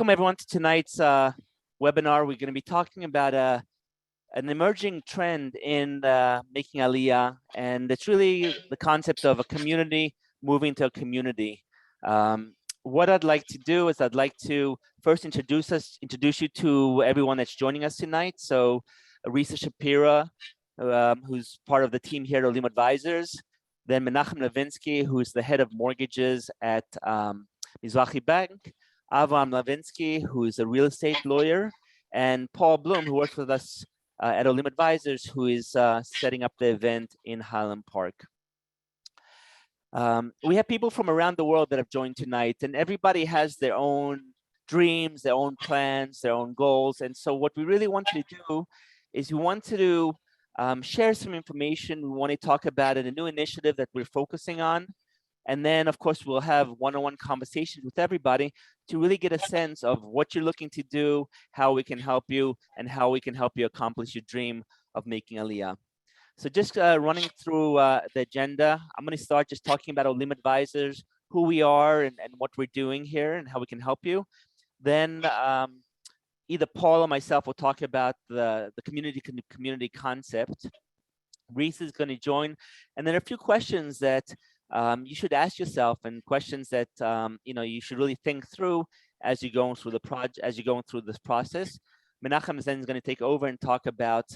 Welcome everyone to tonight's webinar. We're going to be talking about an emerging trend in making Aliyah, and it's really the concept of a community moving to a community. What I'd like to do is I'd like to first introduce you to everyone that's joining us tonight. So Risa Shapiro, who's part of the team here at Olim Advisors, then Menachem Levinsky, who's the head of mortgages at Mizrahi Bank, Avraham Levinsky, who is a real estate lawyer, and Paul Bloom, who works with us at Olim Advisors, who is setting up the event in Highland Park. We have people from around the world that have joined tonight, and everybody has their own dreams, their own plans, their own goals. And so what we really want to do is we want to share some information. We want to talk about a new initiative that we're focusing on. And then, of course, we'll have one-on-one conversations with everybody to really get a sense of what you're looking to do, how we can help you, and how we can help you accomplish your dream of making Aliyah. So just running through the agenda, I'm going to start just talking about Olim Advisors, who we are and what we're doing here and how we can help you. Then either Paul or myself will talk about the community concept. Risa is going to join, and there are a few questions that you should ask yourself, and questions that you should really think through as you're going through the project, as you're going through this process. Menachem then is going to take over and talk about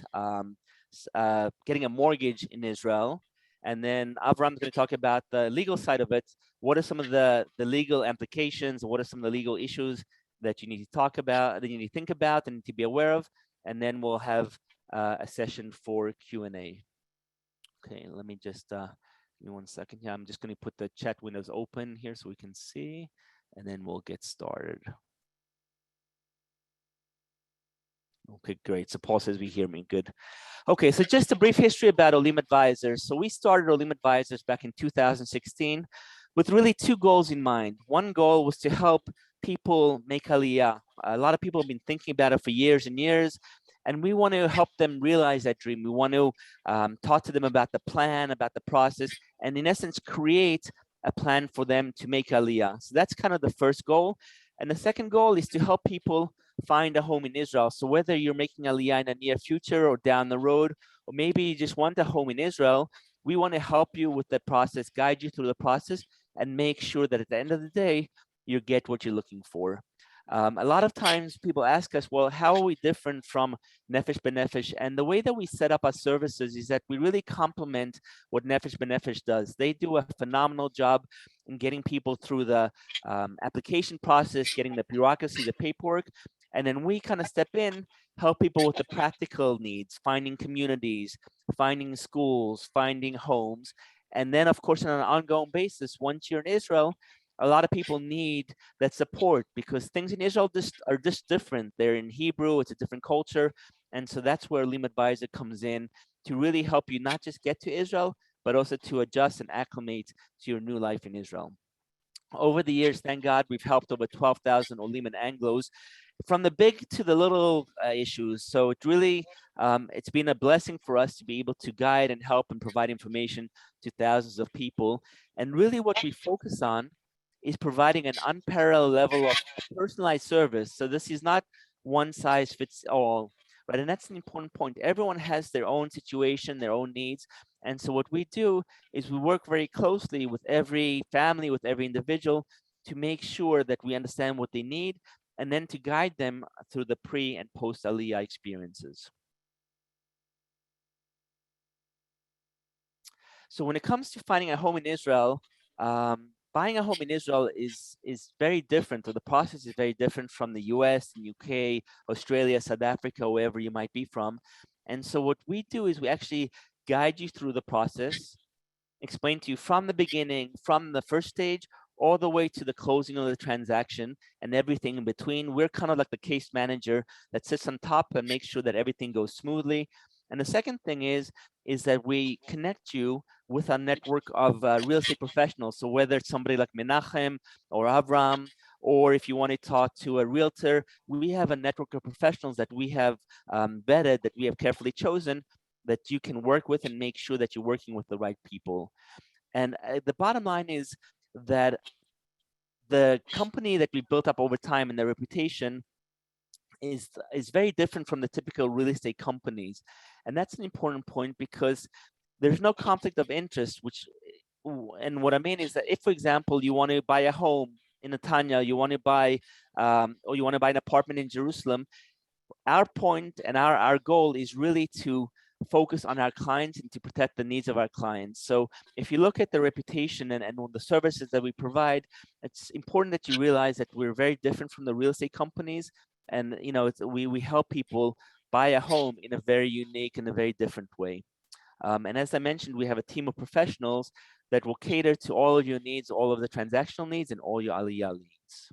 getting a mortgage in Israel, and then Avraham is going to talk about the legal side of it. What are some of the legal implications? What are some of the legal issues that you need to talk about, that you need to think about, and need to be aware of? And then we'll have a session for Q&A. Okay, let me just. Give me 1 second here. I'm just going to put the chat windows open here so we can see, and then we'll get started. Okay, great. So Paul says we hear me. Good. Okay, so just a brief history about Olim Advisors. So we started Olim Advisors back in 2016 with really two goals in mind. One goal was to help people make Aliyah. A lot of people have been thinking about it for years and years, and we want to help them realize that dream. We want to talk to them about the plan, about the process, and in essence, create a plan for them to make Aliyah. So that's kind of the first goal. And the second goal is to help people find a home in Israel. So whether you're making Aliyah in the near future or down the road, or maybe you just want a home in Israel, we want to help you with the process, guide you through the process, and make sure that at the end of the day, you get what you're looking for. A lot of times people ask us, well, how are we different from Nephesh Benefit? And the way that we set up our services is that we really complement what Nephesh Benefit does. They do a phenomenal job in getting people through the application process, getting the bureaucracy, the paperwork, and then we kind of step in, help people with the practical needs, finding communities, finding schools, finding homes. And then, of course, on an ongoing basis, once you're in Israel, a lot of people need that support because things in Israel are just different. They're in Hebrew, it's a different culture. And so that's where Olim Advisor comes in to really help you not just get to Israel, but also to adjust and acclimate to your new life in Israel. Over the years, thank God, we've helped over 12,000 Olim and Anglos from the big to the little issues. So it really, it's been a blessing for us to be able to guide and help and provide information to thousands of people. And really what we focus on is providing an unparalleled level of personalized service. So this is not one size fits all, right? And that's an important point. Everyone has their own situation, their own needs. And so what we do is we work very closely with every family, with every individual to make sure that we understand what they need and then to guide them through the pre and post Aliyah experiences. So when it comes to finding a home in Israel, buying a home in Israel is very different, or the process is very different from the US, UK, Australia, South Africa, wherever you might be from. And so what we do is we actually guide you through the process, explain to you from the beginning, from the first stage, all the way to the closing of the transaction and everything in between. We're kind of like the case manager that sits on top and makes sure that everything goes smoothly. And the second thing is that we connect you with a network of real estate professionals. So whether it's somebody like Menachem or Avraham, or if you want to talk to a realtor, we have a network of professionals that we have vetted, that we have carefully chosen, that you can work with and make sure that you're working with the right people. And the bottom line is that the company that we built up over time and their reputation is very different from the typical real estate companies. And that's an important point because there's no conflict of interest, and what I mean is that if, for example, you want to buy a home in Netanya, you want to buy, or you want to buy an apartment in Jerusalem, our point and our goal is really to focus on our clients and to protect the needs of our clients. So if you look at the reputation and the services that we provide, it's important that you realize that we're very different from the real estate companies. And we help people buy a home in a very unique and a very different way. And as I mentioned, we have a team of professionals that will cater to all of your needs, all of the transactional needs, and all your Aliyah needs.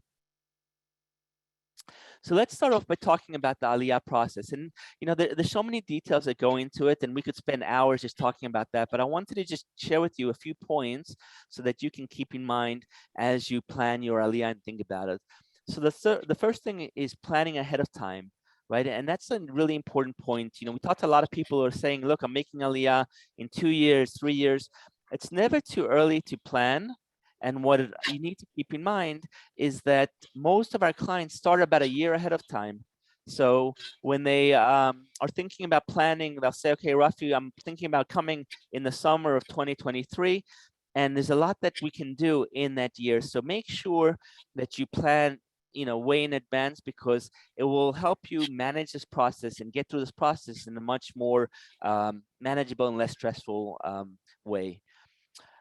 So let's start off by talking about the Aliyah process. And there's so many details that go into it, and we could spend hours just talking about that. But I wanted to just share with you a few points so that you can keep in mind as you plan your Aliyah and think about it. So the first thing is planning ahead of time, right? And that's a really important point. We talked to a lot of people who are saying, look, I'm making Aliyah in 2 years, 3 years. It's never too early to plan. And what you need to keep in mind is that most of our clients start about a year ahead of time. So when they are thinking about planning, they'll say, okay, Rafi, I'm thinking about coming in the summer of 2023. And there's a lot that we can do in that year. So make sure that you plan way in advance, because it will help you manage this process and get through this process in a much more manageable and less stressful way.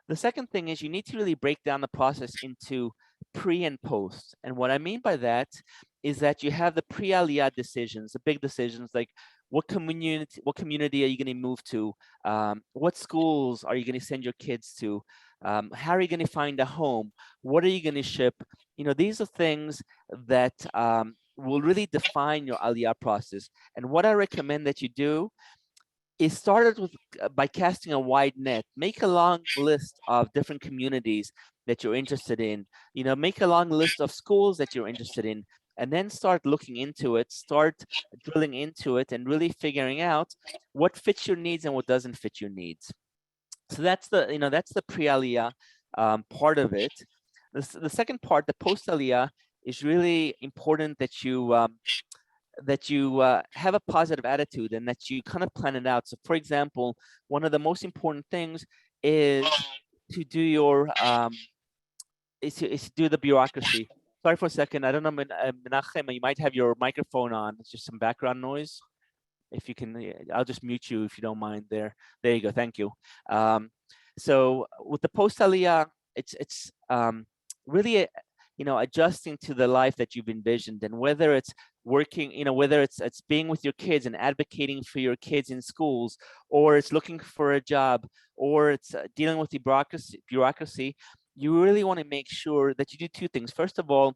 The second thing is you need to really break down the process into pre and post. And what I mean by that is that you have the pre-Aliyah decisions, the big decisions like what community are you going to move to? What schools are you going to send your kids to? How are you going to find a home? What are you going to ship? These are things that will really define your Aliyah process. And what I recommend that you do is started by casting a wide net. Make a long list of different communities that you're interested in. Make a long list of schools that you're interested in, and then start looking into it, start drilling into it, and really figuring out what fits your needs and what doesn't fit your needs. So that's the pre-Aliyah part of it. The second part, the post-Aliyah, is really important that you have a positive attitude and that you kind of plan it out. So for example, one of the most important things is to do your is to do the bureaucracy. Sorry for a second. I don't know, Menachem, you might have your microphone on. It's just some background noise. If you can, I'll just mute you if you don't mind there. There you go. Thank you. So with the post-Aliyah, it's really adjusting to the life that you've envisioned, and whether it's working, whether it's being with your kids and advocating for your kids in schools, or it's looking for a job, or it's dealing with the bureaucracy, you really want to make sure that you do two things. First of all,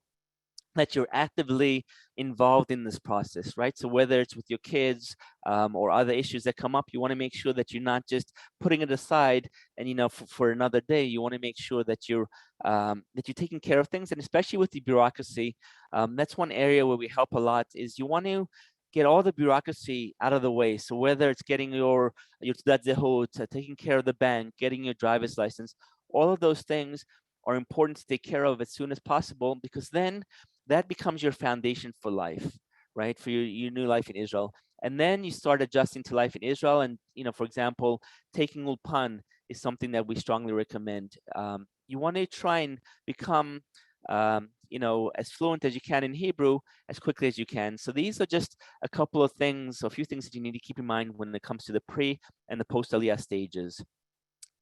that you're actively involved in this process, right? So whether it's with your kids or other issues that come up, you want to make sure that you're not just putting it aside and for another day. You want to make sure that you're taking care of things, and especially with the bureaucracy, that's one area where we help a lot. Is you want to get all the bureaucracy out of the way. So whether it's getting your Zehut, taking care of the bank, getting your driver's license, all of those things are important to take care of as soon as possible, because then that becomes your foundation for life, right? For your new life in Israel. And then you start adjusting to life in Israel. And, for example, taking Ulpan is something that we strongly recommend. You want to try and become, as fluent as you can in Hebrew as quickly as you can. So these are just a couple of things, a few things that you need to keep in mind when it comes to the pre and the post-Aliyah stages.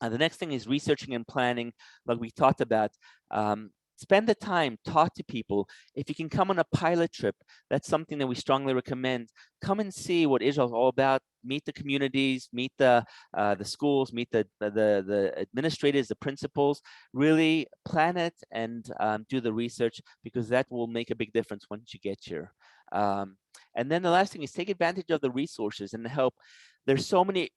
The next thing is researching and planning, like we talked about. Spend the time, talk to people. If you can come on a pilot trip, that's something that we strongly recommend. Come and see what Israel is all about. Meet the communities, meet the schools, meet the administrators, the principals. Really plan it and do the research, because that will make a big difference once you get here. And then the last thing is take advantage of the resources and the help. There's so many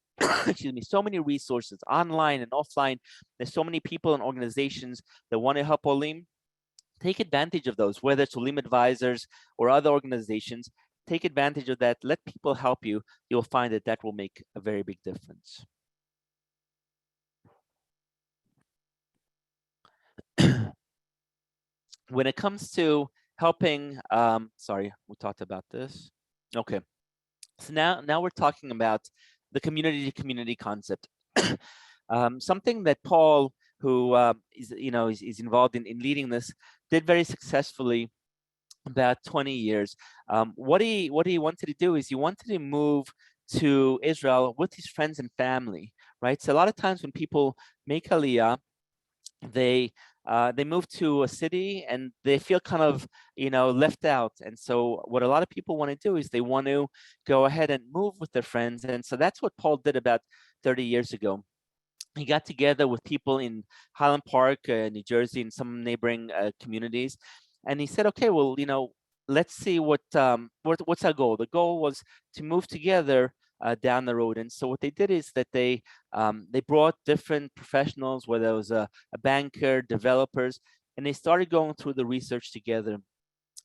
excuse me, so many resources online and offline. There's so many people and organizations that want to help Olim. Take advantage of those, whether it's Olim advisors or other organizations. Take advantage of that. Let people help you. You'll find that that will make a very big difference. when it comes to helping, sorry, we talked about this. Okay, so now we're talking about the community to community concept. Something that Paul, who is involved in leading this, did very successfully about 20 years. What he wanted to do is he wanted to move to Israel with his friends and family, right? So a lot of times when people make Aliyah, they move to a city and they feel kind of left out. And so what a lot of people want to do is they want to go ahead and move with their friends. And so that's what Paul did about 30 years ago. He got together with people in Highland Park, New Jersey, and some neighboring communities, and he said, "Okay, well, let's see what's our goal." The goal was to move together down the road. And so what they did is that they brought different professionals, whether it was a banker, developers, and they started going through the research together.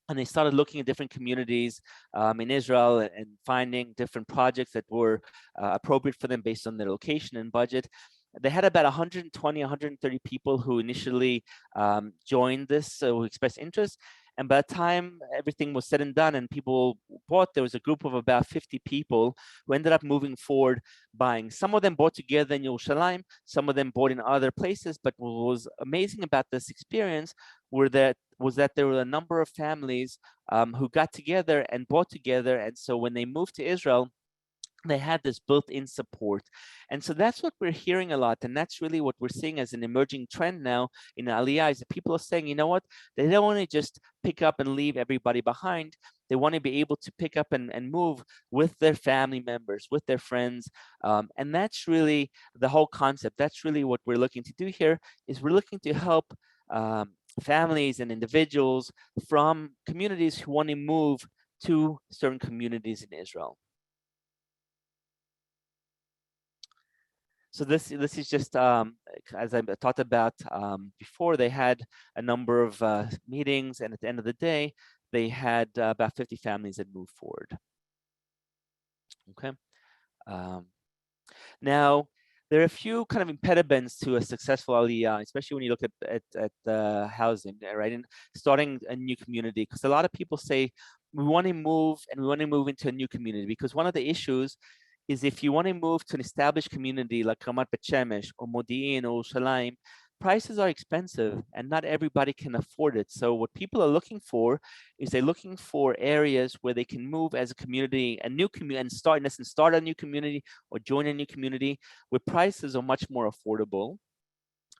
And they started looking at different communities in Israel and finding different projects that were appropriate for them based on their location and budget. They had about 120, 130 people who initially joined this, who expressed interest. And by the time everything was said and done and people bought, there was a group of about 50 people who ended up moving forward buying. Some of them bought together in Yerushalayim, some of them bought in other places. But what was amazing about this experience was that there were a number of families who got together and bought together. And so when they moved to Israel, they had this built-in support. And so that's what we're hearing a lot. And that's really what we're seeing as an emerging trend now in Aliyah, is that people are saying, you know what, they don't want to just pick up and leave everybody behind. They want to be able to pick up and move with their family members, with their friends. And that's really the whole concept. That's really what we're looking to do here, is we're looking to help families and individuals from communities who want to move to certain communities in Israel. So this is just, as I talked about before, they had a number of meetings, and at the end of the day, they had about 50 families that moved forward. Okay. Now, there are a few kind of impediments to a successful Aliyah, especially when you look at housing, right? And starting a new community, because a lot of people say we want to move and we want to move into a new community, because one of the issues is if you want to move to an established community like Ramat Bet Shemesh or Modi'in or Yerushalayim, prices are expensive and not everybody can afford it. So what people are looking for is they're looking for areas where they can move as a community, a new community, and start a new community or join a new community where prices are much more affordable,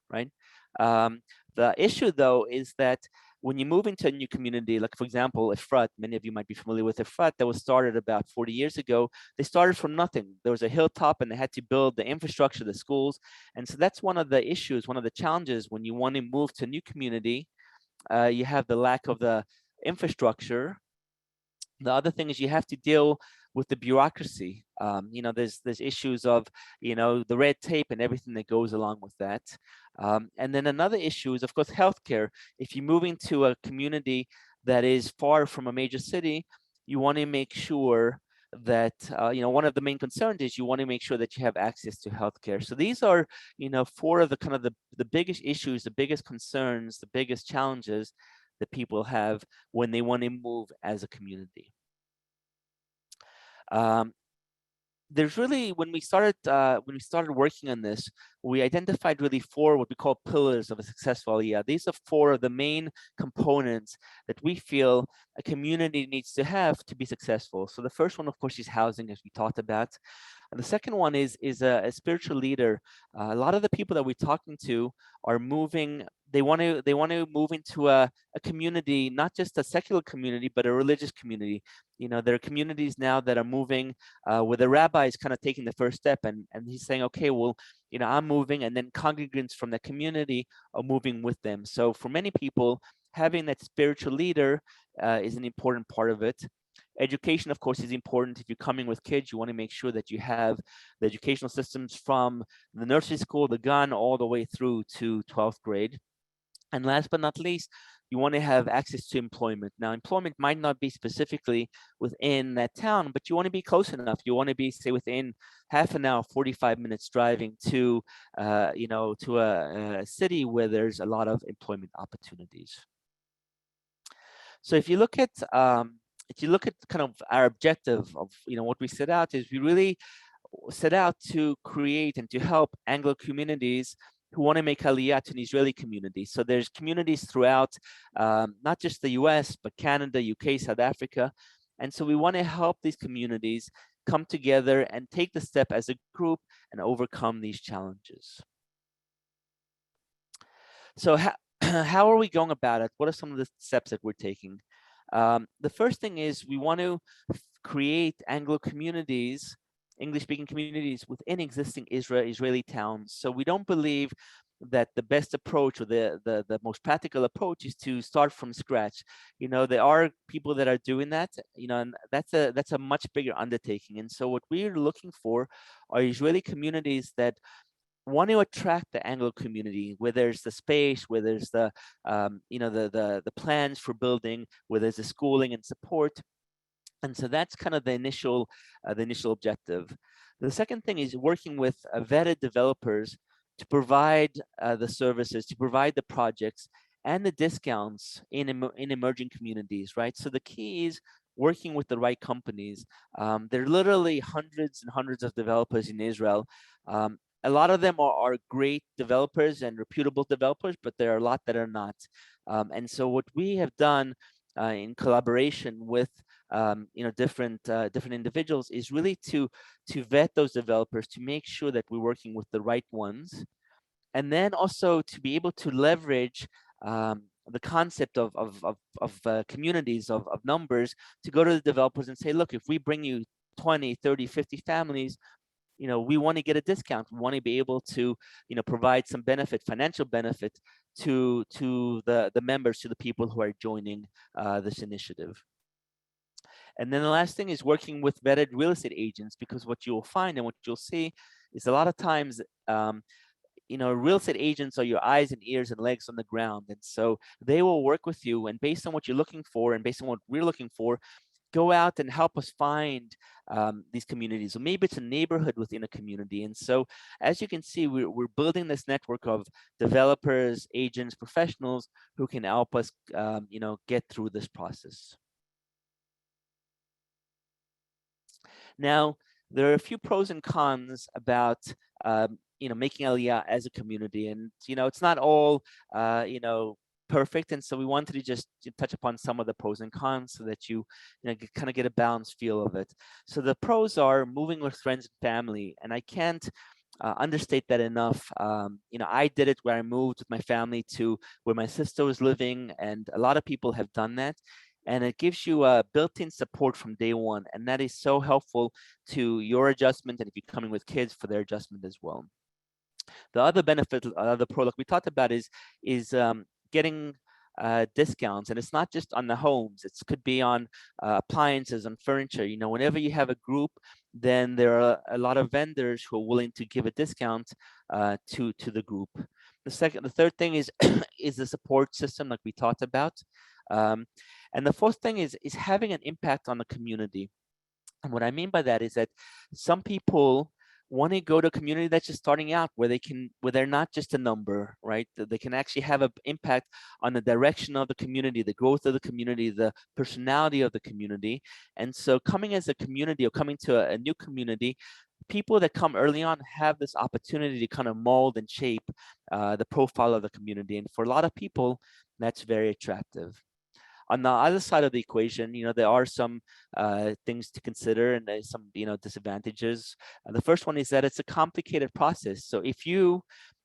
right? The issue, though, is that when you move into a new community, like for example, Efrat, many of you might be familiar with Efrat, that was started about 40 years ago. They started from nothing. There was a hilltop and they had to build the infrastructure, the schools. And so that's one of the issues, one of the challenges when you want to move to a new community. You have the lack of the infrastructure. The other thing is you have to deal with the bureaucracy. There's issues of, the red tape and everything that goes along with that. And then another issue is, of course, healthcare. If you're moving to a community that is far from a major city, you want to make sure that, one of the main concerns is you want to make sure that you have access to healthcare. So these are, four of the kind of the biggest issues, the biggest concerns, the biggest challenges that people have when they want to move as a community. There's really, when we started working on this, we identified really four what we call pillars of a successful Aliyah. These are four of the main components that we feel a community needs to have to be successful. So the first one, of course, is housing, as we talked about. And the second one is a spiritual leader. A lot of the people that we're talking to are moving. They want to move into a community, not just a secular community, but a religious community. There are communities now that are moving where the rabbi is kind of taking the first step, and he's saying, okay, well, I'm moving, and then congregants from the community are moving with them. So for many people, having that spiritual leader is an important part of it. Education, of course, is important. If you're coming with kids, you want to make sure that you have the educational systems from the nursery school, the gun, all the way through to 12th grade. And last but not least, you want to have access to employment. Now, employment might not be specifically within that town, but you want to be close enough. You want to be, say, within half an hour, 45 minutes driving to, to a city where there's a lot of employment opportunities. So if you look at kind of our objective of what we set out is, we really set out to create and to help Anglo communities who want to make Aliyah to an Israeli community. So there's communities throughout, not just the US, but Canada, UK, South Africa. And so we want to help these communities come together and take the step as a group and overcome these challenges. So how are we going about it? What are some of the steps that we're taking? The first thing is, we want to create Anglo communities, English-speaking communities within existing Israeli towns. So we don't believe that the best approach, or the most practical approach, is to start from scratch. There are people that are doing that, and that's a much bigger undertaking. And so what we're looking for are Israeli communities that want to attract the Anglo community, where there's the space, where there's the the plans for building, where there's the schooling and support. And so that's kind of the initial objective. The second thing is working with vetted developers to provide the services, to provide the projects and the discounts in emerging communities, right? So the key is working with the right companies. There are literally hundreds and hundreds of developers in Israel. A lot of them are great developers and reputable developers, but there are a lot that are not. And so what we have done in collaboration with different individuals is really to vet those developers, to make sure that we're working with the right ones, and then also to be able to leverage the concept of communities, of numbers, to go to the developers and say, look, if we bring you 20, 30, 50 families, we want to get a discount. We want to be able to, provide some benefit, financial benefit to the members, to the people who are joining this initiative. And then the last thing is working with vetted real estate agents, because what you'll find and what you'll see is a lot of times, real estate agents are your eyes and ears and legs on the ground. And so they will work with you, and based on what you're looking for and based on what we're looking for, go out and help us find these communities. Or maybe it's a neighborhood within a community. And so, as you can see, we're building this network of developers, agents, professionals who can help us, get through this process. Now, there are a few pros and cons about making Aliyah as a community, and it's not all perfect. And so we wanted to just touch upon some of the pros and cons, so that you kind of get a balanced feel of it. So the pros are moving with friends and family, and I can't understate that enough. I did it where I moved with my family to where my sister was living, and a lot of people have done that. And it gives you a built-in support from day one, and that is so helpful to your adjustment, and if you're coming with kids, for their adjustment as well. The other benefit, the pro, like we talked about, is getting discounts, and it's not just on the homes. It could be on appliances, on furniture. Whenever you have a group, then there are a lot of vendors who are willing to give a discount to the group. The third thing is is the support system, like we talked about. And the fourth thing is having an impact on the community. And what I mean by that is that some people want to go to a community that's just starting out, where they're not just a number, right? They can actually have an impact on the direction of the community, the growth of the community, the personality of the community. And so coming as a community, or coming to a new community, people that come early on have this opportunity to kind of mold and shape the profile of the community. And for a lot of people, that's very attractive. On the other side of the equation, there are some things to consider, and there's some, disadvantages. The first one is that it's a complicated process. So if you,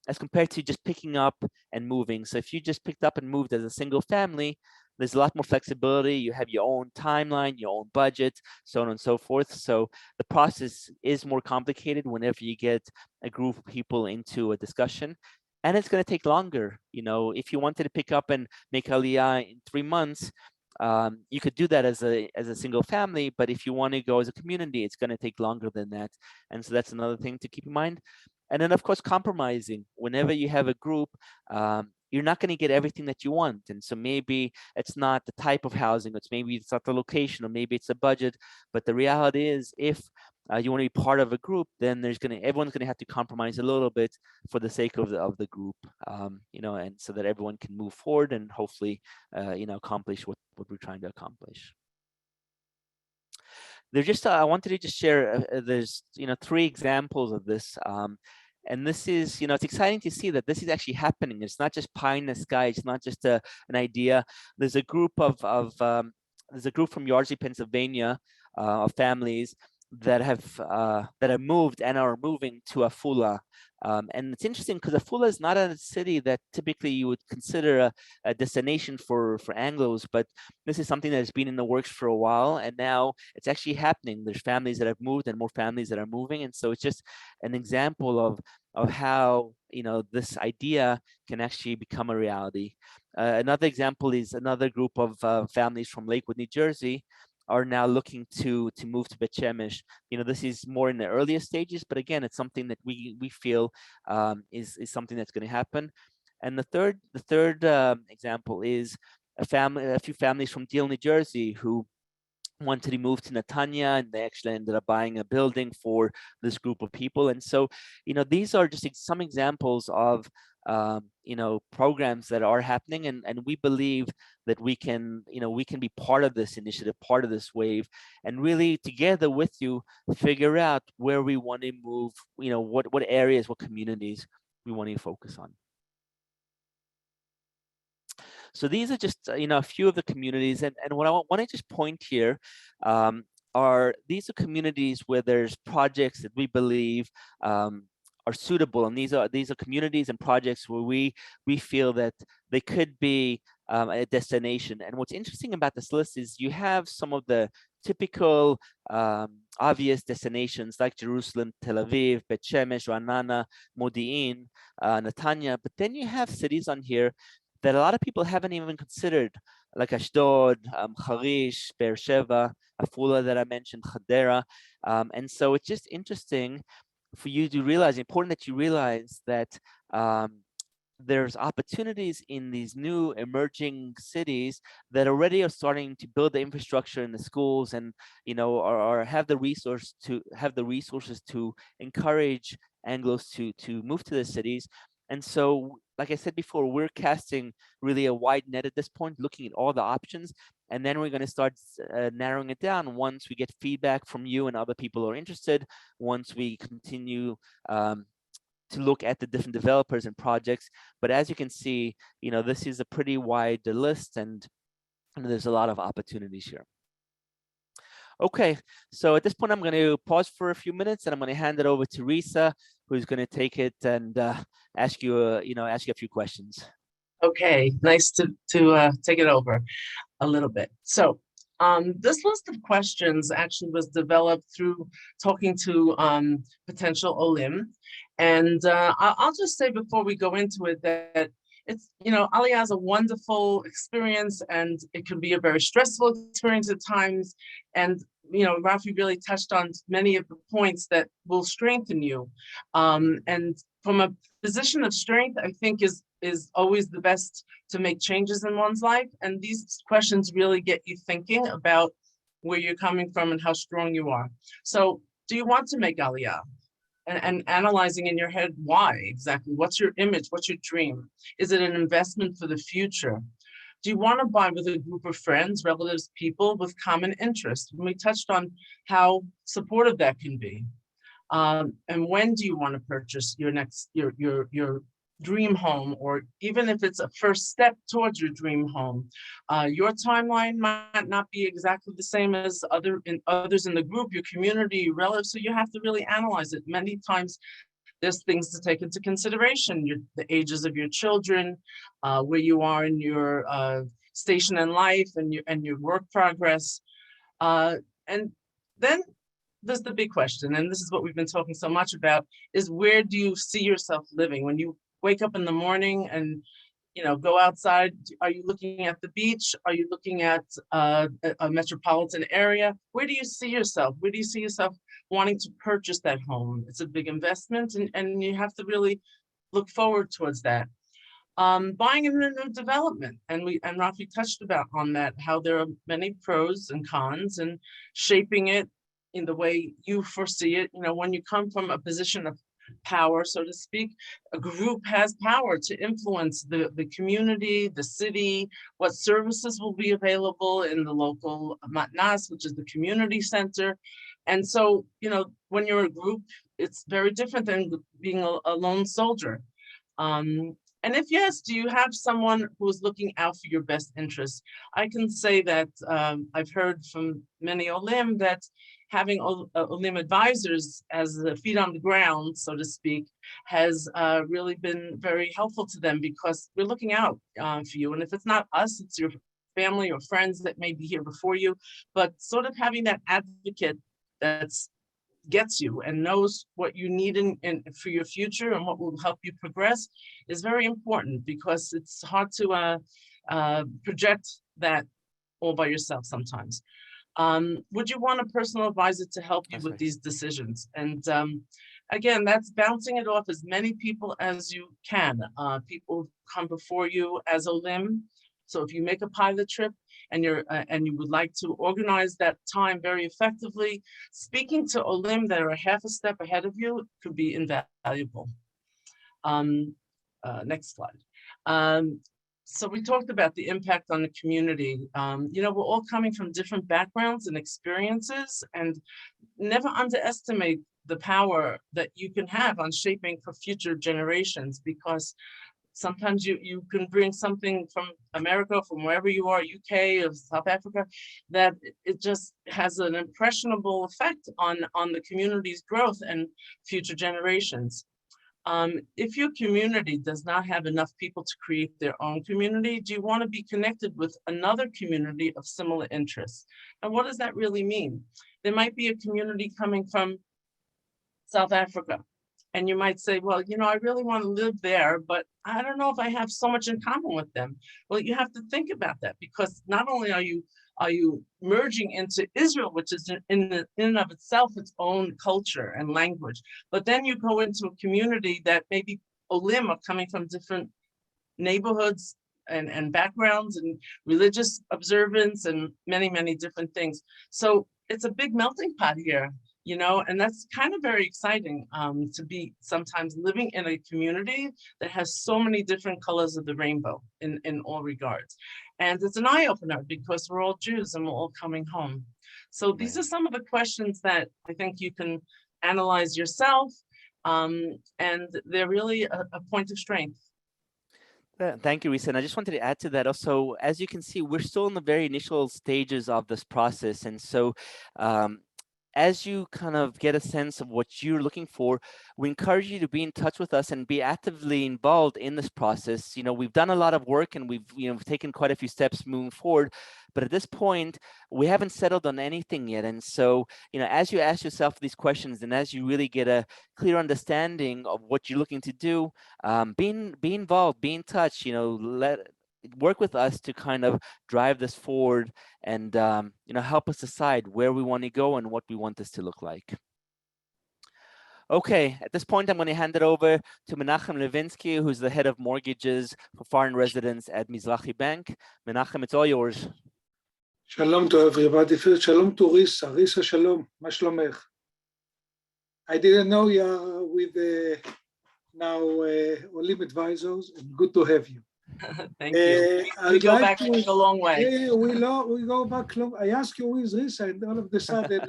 as compared to just picking up and moving, so if you just picked up and moved as a single family, there's a lot more flexibility. You have your own timeline, your own budget, so on and so forth. So the process is more complicated whenever you get a group of people into a discussion. And it's going to take longer. If you wanted to pick up and make Aliyah in 3 months, you could do that as a single family. But if you want to go as a community, it's going to take longer than that. And so that's another thing to keep in mind. And then, of course, compromising. Whenever you have a group, you're not going to get everything that you want. And so maybe it's not the type of housing, maybe it's not the location, or maybe it's a budget. But the reality is, if you want to be part of a group, then everyone's gonna have to compromise a little bit for the sake of the group, and so that everyone can move forward and hopefully accomplish what we're trying to accomplish. I wanted to just share, there's 3 examples of this, and this is, it's exciting to see that this is actually happening. It's not just pie in the sky. It's not just an idea. There's a group there's a group from Yardley, Pennsylvania, of families that have moved and are moving to Afula. And it's interesting because Afula is not a city that typically you would consider a destination for Anglos, but this is something that has been in the works for a while, and now it's actually happening. There's families that have moved and more families that are moving, and so it's just an example of how this idea can actually become a reality. Another example is another group of families from Lakewood, New Jersey, are now looking to move to Bet Shemesh. This is more in the earlier stages, but again, it's something that we feel is something that's going to happen. And the third example is a few families from Deal, New Jersey, who wanted to move to Netanya, and they actually ended up buying a building for this group of people. And so, these are just some examples of programs that are happening, and we believe that we can be part of this initiative, part of this wave, and really together with you figure out where we want to move, what areas, what communities we want to focus on. So these are just a few of the communities, and what I want to just point here these are communities where there's projects that we believe are suitable, and these are communities and projects where we feel that they could be a destination. And what's interesting about this list is you have some of the typical obvious destinations like Jerusalem, Tel Aviv, Bet Shemesh, Ra'anana, Modi'in, Netanya, but then you have cities on here that a lot of people haven't even considered, like Ashdod, Harish, Beersheba, Afula that I mentioned, Hadera. And so it's just interesting for you to realize, important that you realize that there's opportunities in these new emerging cities that already are starting to build the infrastructure in the schools, and or have the resources to encourage Anglos to move to the cities. And so, like I said before, we're casting really a wide net at this point, looking at all the options, and then we're going to start narrowing it down once we get feedback from you and other people who are interested, once we continue to look at the different developers and projects. But as you can see, this is a pretty wide list, and there's a lot of opportunities here. Okay, so at this point, I'm going to pause for a few minutes, and I'm going to hand it over to Risa, who's going to take it and ask you a few questions. Okay, nice to take it over a little bit. So this list of questions actually was developed through talking to potential Olim. And I'll just say before we go into it that it's, Aliyah is a wonderful experience, and it can be a very stressful experience at times. And, Rafi really touched on many of the points that will strengthen you. And from a position of strength, I think is always the best to make changes in one's life. And these questions really get you thinking about where you're coming from and how strong you are. So do you want to make Aliyah? And analyzing in your head, why exactly? What's your image? What's your dream? Is it an investment for the future? Do you want to buy with a group of friends, relatives, people with common interests? And we touched on how supportive that can be. And when do you want to purchase your dream home, or even if it's a first step towards your dream home? Your timeline might not be exactly the same as others in the group, your community, your relatives, so you have to really analyze it. Many times there's things to take into consideration, the ages of your children, where you are in your station in life, and your work progress. And then there's the big question, and this is what we've been talking so much about, is where do you see yourself living? When you wake up in the morning and go outside, are you looking at the beach? Are you looking at a metropolitan area? Where do you see yourself? Where do you see yourself wanting to purchase that home? It's a big investment, and you have to really look forward towards that. Buying in a new development, and Rafi touched on that, how there are many pros and cons, and shaping it in the way you foresee it. You know, when you come from a position of power, so to speak, a group has power to influence the community, the city, what services will be available in the local matnas, which is the community center. And so, you know, when you're a group, it's very different than being a lone soldier. And if yes, do you have someone who's looking out for your best interests? I can say that I've heard from many Olim that having Olim advisors as the feet on the ground, so to speak, has really been very helpful to them, because we're looking out for you. And if it's not us, it's your family or friends that may be here before you, but sort of having that advocate that's gets you and knows what you need in for your future and what will help you progress is very important, because it's hard to project that all by yourself sometimes. Would you want a personal advisor to help you with these decisions? And again, that's bouncing it off as many people as you can. People come before you as Olim. So if you make a pilot trip and you would like to organize that time very effectively, speaking to Olim that are half a step ahead of you could be invaluable. Next slide. So we talked about the impact on the community. You know, we're all coming from different backgrounds and experiences, and never underestimate the power that you can have on shaping for future generations, because sometimes you can bring something from America, from wherever you are, UK or South Africa, that it just has an impressionable effect on the community's growth and future generations. If your community does not have enough people to create their own community, do you want to be connected with another community of similar interests? And what does that really mean? There might be a community coming from South Africa, and you might say, well, you know, I really want to live there, but I don't know if I have so much in common with them. Well, you have to think about that, because not only are you merging into Israel, which is in and of itself its own culture and language, but then you go into a community that maybe Olim are coming from different neighborhoods and backgrounds and religious observance and many, many different things. So it's a big melting pot here. You know, and that's kind of very exciting to be sometimes living in a community that has so many different colors of the rainbow in all regards. And it's an eye opener, because we're all Jews and we're all coming home. So these are some of the questions that I think you can analyze yourself, and they're really a point of strength. Thank you, Risa. And I just wanted to add to that also, as you can see, we're still in the very initial stages of this process. And so as you kind of get a sense of what you're looking for, we encourage you to be in touch with us and be actively involved in this process. You know, we've done a lot of work and we've taken quite a few steps moving forward, but at this point, we haven't settled on anything yet. And so, you know, as you ask yourself these questions and as you really get a clear understanding of what you're looking to do, be involved, be in touch, you know, work with us to kind of drive this forward and you know, help us decide where we want to go and what we want this to look like. Okay, at this point, I'm going to hand it over to Menachem Levinsky, who's the head of mortgages for foreign residents at Mizrahi Bank. Menachem, it's all yours. Shalom to everybody. First, shalom to Risa. Risa, shalom. Ma shlomech? I didn't know you are with now Olim advisors. Good to have you. Thank you. We go back a long way. Yeah, we go back long. I asked you who is Risa, and all of a sudden,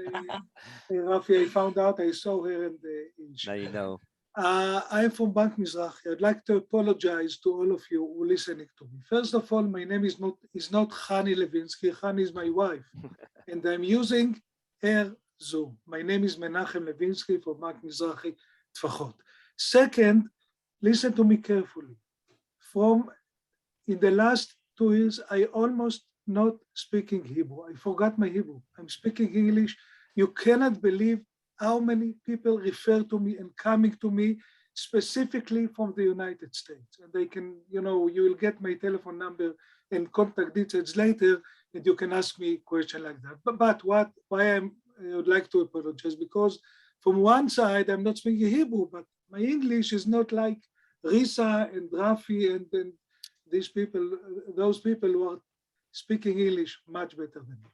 Rafi, I found out I saw her in the. Now you know. I'm from Bank Mizrahi. I'd like to apologize to all of you who are listening to me. First of all, my name is not Hani Levinsky. Hani is my wife, and I'm using her Zoom. My name is Menachem Levinsky from Bank Mizrahi, Tefahot. Second, listen to me carefully. In the last 2 years, I almost not speaking Hebrew. I forgot my Hebrew. I'm speaking English. You cannot believe how many people refer to me and coming to me specifically from the United States. And they can, you know, you will get my telephone number and contact details later, and you can ask me a question like that. But why I would like to apologize, because from one side, I'm not speaking Hebrew, but my English is not like Risa and Rafi and these people, those people who are speaking English much better than me.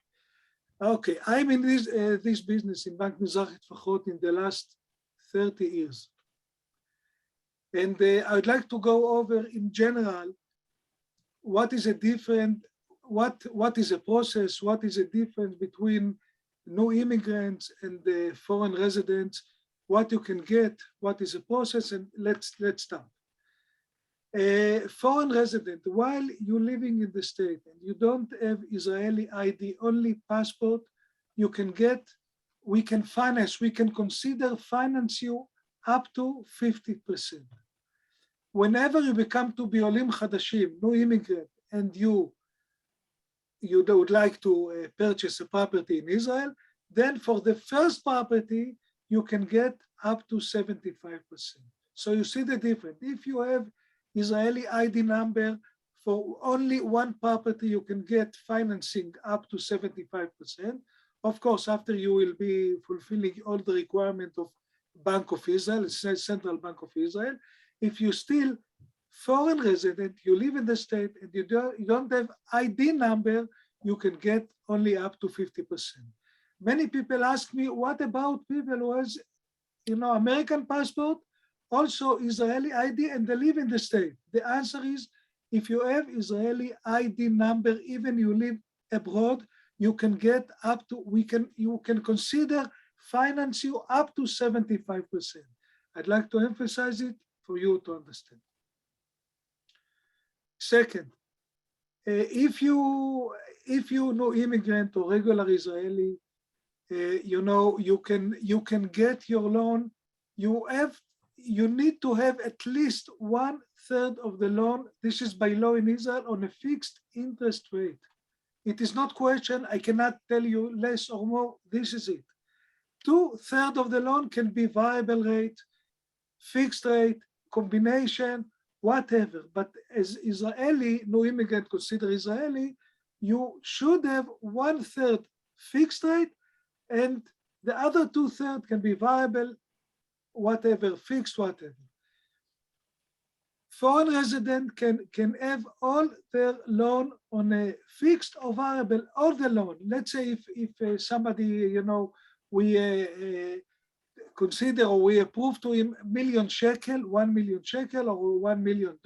Okay, I'm in this business in Bank Mizrahi Tefahot in the last 30 years. And I would like to go over in general, what is a process, what is the difference between new immigrants and the foreign residents, what you can get, what is a process, and let's start. A foreign resident, while you're living in the state and you don't have Israeli ID, only passport, you can get, we can consider finance you up to 50%. Whenever you become to be Olim Chadashim, new immigrant, and you would like to purchase a property in Israel, then for the first property, you can get up to 75%. So you see the difference. If you have Israeli ID number, for only one property, you can get financing up to 75%. Of course, after you will be fulfilling all the requirements of Bank of Israel, Central Bank of Israel. If you still foreign resident, you live in the state and you don't have ID number, you can get only up to 50%. Many people ask me, what about people who has, American passport, also Israeli ID, and they live in the state? The answer is, if you have Israeli ID number, even you live abroad, you can get up to, you can consider finance you up to 75%. I'd like to emphasize it for you to understand. Second, if you know immigrant or regular Israeli, you can get your loan. You need to have at least 1/3 of the loan. This is by law in Israel on a fixed interest rate. It is not question. I cannot tell you less or more. This is it. 2/3 of the loan can be variable rate, fixed rate, combination, whatever. But as Israeli, no immigrant consider Israeli, you should have 1/3 fixed rate, and the other 2/3 can be variable, whatever, fixed, whatever. Foreign resident can have all their loan on a fixed or variable, all the loan. Let's say if somebody, we consider or we approve to him $1 million, 1 million shekel or $1 million.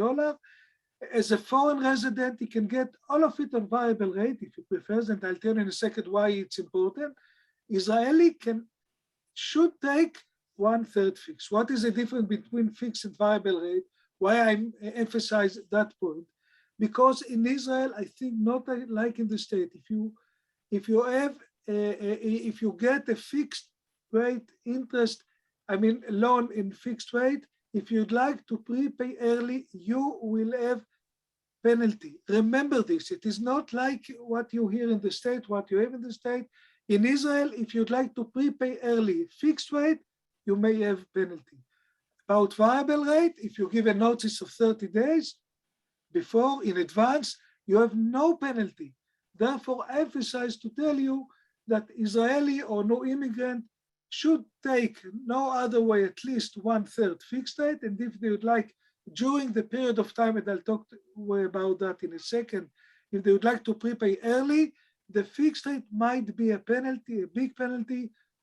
As a foreign resident, he can get all of it on variable rate if he prefers, and I'll tell you in a second why it's important. Israeli should take 1/3 fixed. What is the difference between fixed and variable rate? Why I emphasize that point? Because in Israel, I think not like in the state. If you get a fixed rate interest, loan in fixed rate, if you'd like to prepay early, you will have penalty. Remember this. It is not like what you hear in the state, what you have in the state. In Israel, if you'd like to prepay early fixed rate, you may have penalty. About variable rate, if you give a notice of 30 days before, in advance, you have no penalty. Therefore, I emphasize to tell you that Israeli or no immigrant should take no other way at least 1/3 fixed rate, and if they would like during the period of time, and I'll talk about that in a second, if they would like to prepay early, the fixed rate might be a penalty, a big penalty,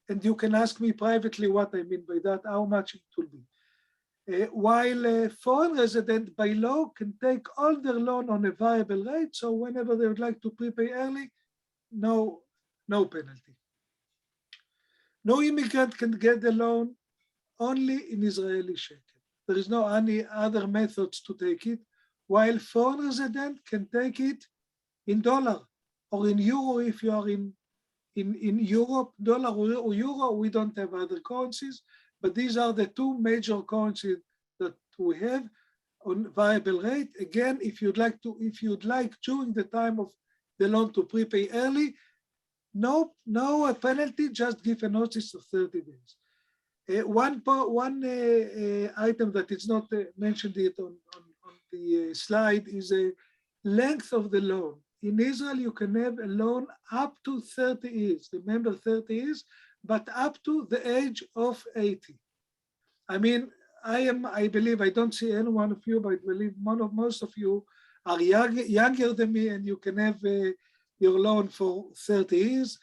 and you can ask me privately what I mean by that, how much it will be. While a foreign resident by law can take all their loan on a variable rate, so whenever they would like to prepay early, no penalty. No immigrant can get the loan only in Israeli shekel. There is no any other methods to take it, while foreign resident can take it in dollar or in euro if you are in Europe, dollar or euro. We don't have other currencies, but these are the two major currencies that we have on variable rate. Again, if you'd like during the time of the loan to prepay early, no penalty, just give a notice of 30 days. One item that is not mentioned it on the slide is a length of the loan. In Israel, you can have a loan up to 30 years. Remember 30 years, but up to the age of 80. I believe, I don't see any one of you, but I believe most of you are younger than me, and you can have your loan for 30 years.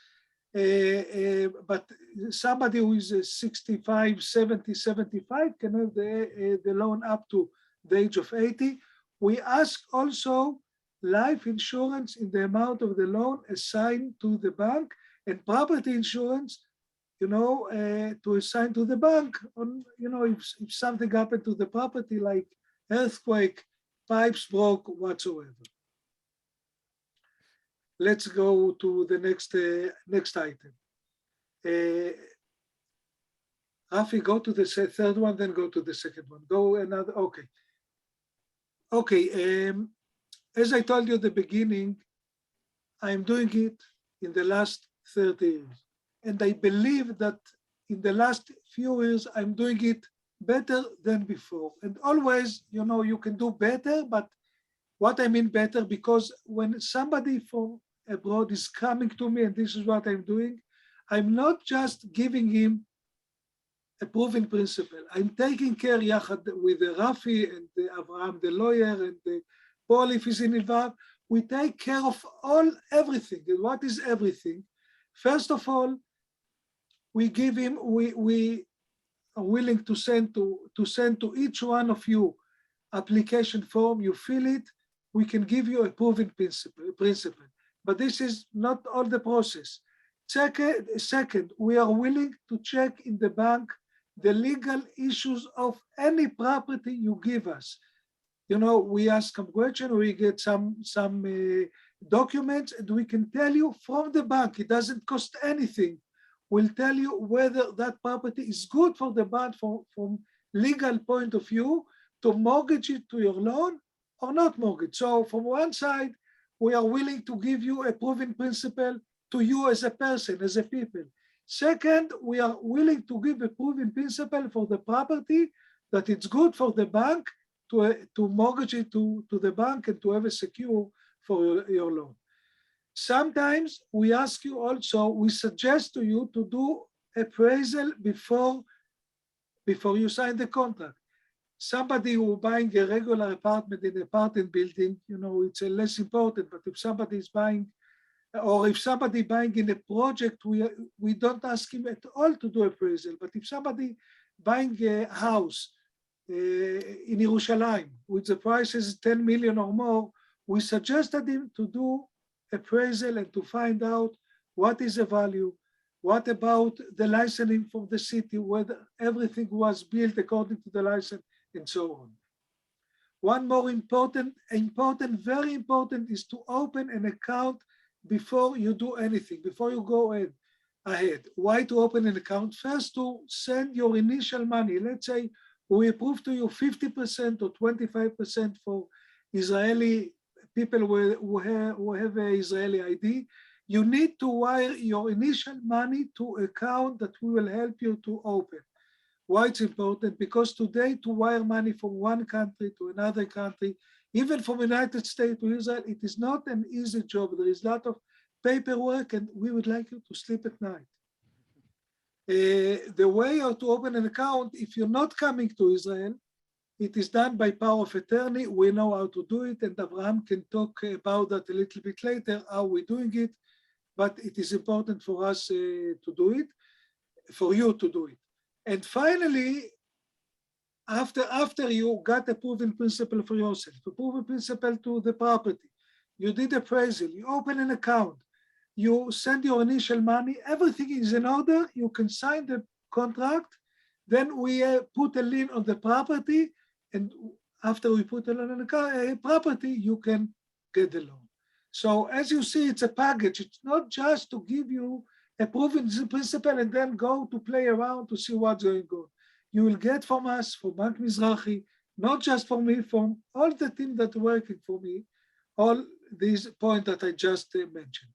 but somebody who is 65, 70, 75 can have the loan up to the age of 80. We ask also life insurance in the amount of the loan assigned to the bank, and property insurance, to assign to the bank on, if something happened to the property like earthquake, pipes broke, whatsoever. Let's go to the next item. Rafi, go to the third one, then go to the second one. Go another, okay. Okay, as I told you at the beginning, I'm doing it in the last 30 years. And I believe that in the last few years, I'm doing it better than before. And always, you can do better, but what I mean better, because when somebody from abroad is coming to me and this is what I'm doing, I'm not just giving him a proven principle. I'm taking care with the Rafi and the Avraham, the lawyer, and the Paul, if he's involved. We take care of everything. And what is everything? First of all, we give him, we are willing to send to each one of you application form. You fill it. We can give you a proven principle. But this is not all the process. Second, we are willing to check in the bank the legal issues of any property you give us. We ask some question, we get some documents, and we can tell you from the bank, it doesn't cost anything. We'll tell you whether that property is good for the bank from legal point of view to mortgage it to your loan or not mortgage. So from one side, we are willing to give you a proven principle to you as a person, as a people. Second, we are willing to give a proven principle for the property that it's good for the bank to mortgage it to the bank and to have a secure for your loan. Sometimes we ask you also, we suggest to you to do appraisal before you sign the contract. Somebody who buying a regular apartment in an apartment building, it's less important, but if somebody is buying, or if somebody buying in a project, we don't ask him at all to do appraisal. But if somebody buying a house in Yerushalayim, with the prices 10 million or more, we suggested him to do appraisal and to find out what is the value, what about the licensing from the city, whether everything was built according to the license, and so on. One more important, very important, is to open an account before you do anything, before you go ahead. Why to open an account? First, to send your initial money. Let's say we approve to you 50% or 25% for Israeli people who have an Israeli ID. You need to wire your initial money to account that we will help you to open. Why it's important? Because today to wire money from one country to another country, even from the United States to Israel, it is not an easy job. There is a lot of paperwork, and we would like you to sleep at night. The way how to open an account, if you're not coming to Israel, it is done by power of attorney. We know how to do it, and Avraham can talk about that a little bit later, how we're doing it, but it is important for us to do it, for you to do it. And finally, after you got a proven principle for yourself, a proven principle to the property, you did appraisal, you open an account, you send your initial money, everything is in order, you can sign the contract, then we put a lien on the property, and after we put a lien on the property, you can get the loan. So as you see, it's a package. It's not just to give you a proven principle and then go to play around to see what's going on. You will get from us, from Bank Mizrahi, not just from me, from all the team that are working for me, all these points that I just mentioned.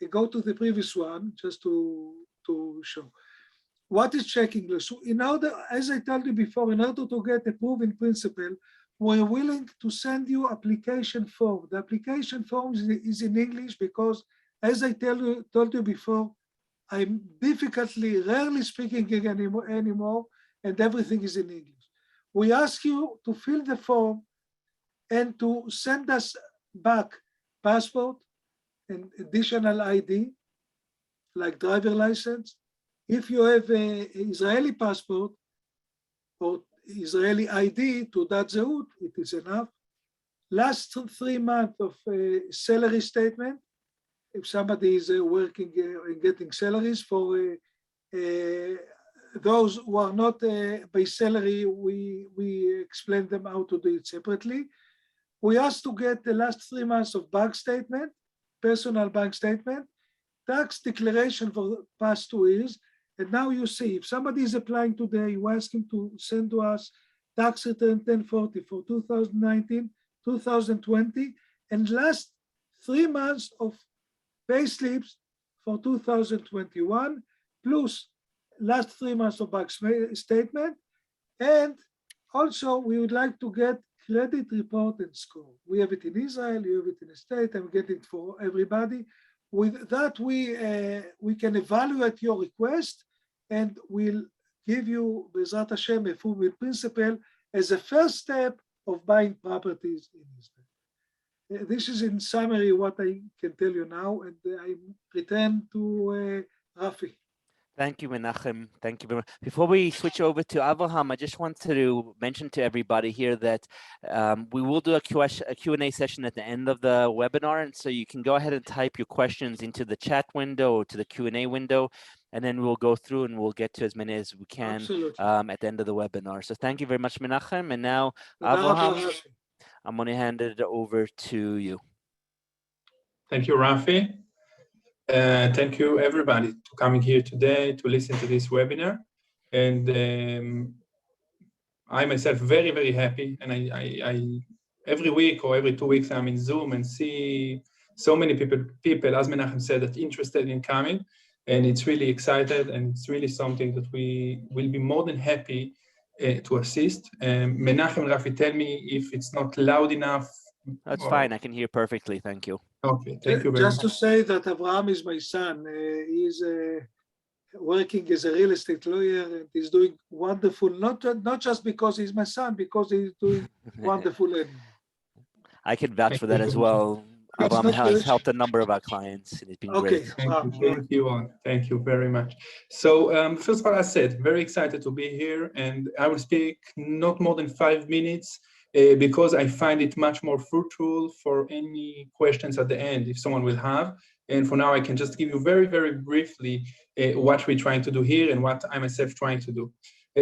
I go to the previous one just to show. What is checking? So in order, as I told you before, in order to get a proven principle, we're willing to send you application form. The application form is in English because, as I told you before, I'm rarely speaking anymore, and everything is in English. We ask you to fill the form and to send us back passport and additional ID, like driver license. If you have an Israeli passport or Israeli ID to that Zehut, it is enough. Last 3 months of salary statement, if somebody is working and getting salaries. For those who are not by salary, we explain them how to do it separately. We asked to get the last 3 months of bank statement, personal bank statement, tax declaration for the past 2 years. And now you see, if somebody is applying today, we ask him to send to us tax return 1040 for 2019, 2020, and last 3 months of pay slips for 2021, plus last 3 months of bank statement. And also we would like to get credit report and score. We have it in Israel, you have it in the state, and we get it for everybody. With that, we can evaluate your request and we'll give you, B'ezrat Hashem, a full principle as a first step of buying properties in Israel. This is in summary what I can tell you now, and I return to Rafi. Thank you, Menachem. Thank you very much. Before we switch over to Avraham, I just wanted to mention to everybody here that we will do a Q&A session at the end of the webinar, and so you can go ahead and type your questions into the chat window or to the Q&A window, and then we'll go through and we'll get to as many as we can at the end of the webinar. So thank you very much, Menachem. And now, Avraham, I'm going to hand it over to you. Thank you, Rafi. Thank you, everybody, for coming here today to listen to this webinar. And I myself very, very happy. And I every week or every 2 weeks, I'm in Zoom and see so many people, as Menachem said, that interested in coming. And it's really excited, and it's really something that we will be more than happy to assist. Menachem and Rafi, tell me if it's not loud enough. That's fine. I can hear perfectly. Thank you. Okay, thank you very much. Just to say that Avraham is my son. He's working as a real estate lawyer, and he's doing wonderful, not just because he's my son, because he's doing wonderful. I can vouch for that as well. Avraham has helped a number of our clients, and it's been great. Thank you all. Thank you very much. So first of all, I said, very excited to be here, and I will speak not more than 5 minutes because I find it much more fruitful for any questions at the end, if someone will have. And for now, I can just give you very, very briefly what we're trying to do here and what I myself trying to do.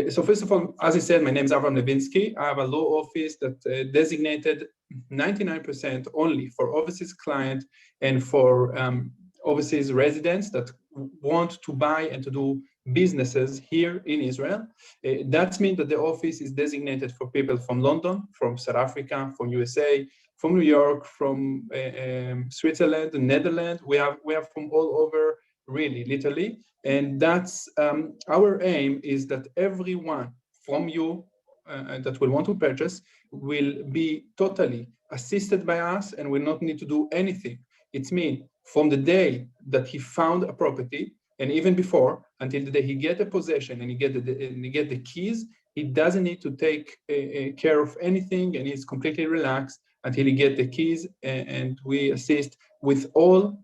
So first of all, as I said, my name is Avraham Levinsky. I have a law office that designated 99% only for overseas clients and for overseas residents that want to buy and to do businesses here in Israel. That means that the office is designated for people from London, from South Africa, from USA, from New York, from Switzerland, the Netherlands. We have from all over, really, literally. And that's our aim is that everyone from you that will want to purchase will be totally assisted by us and will not need to do anything. It means from the day that he found a property, and even before, until the day he get a possession and he get the keys, he doesn't need to take care of anything, and he's completely relaxed until he get the keys. And we assist with all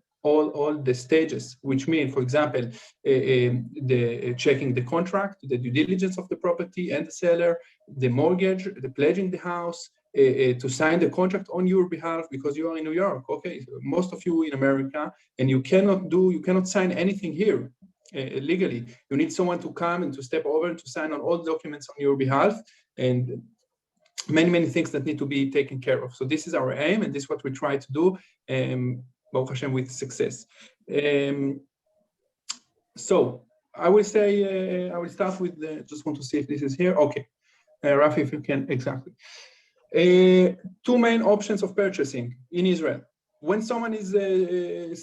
the stages, which mean, for example, the checking the contract, the due diligence of the property and the seller, the mortgage, the pledging the house, to sign the contract on your behalf because you are in New York. Okay, most of you in America, and you cannot sign anything here legally. You need someone to come and to step over and to sign on all the documents on your behalf, and many things that need to be taken care of. So this is our aim, and this is what we try to do. Baruch Hashem, with success. So I will say, I will start with just want to see if this is here. Okay, Rafi, if you can, exactly. 2 main options of purchasing in Israel. When someone is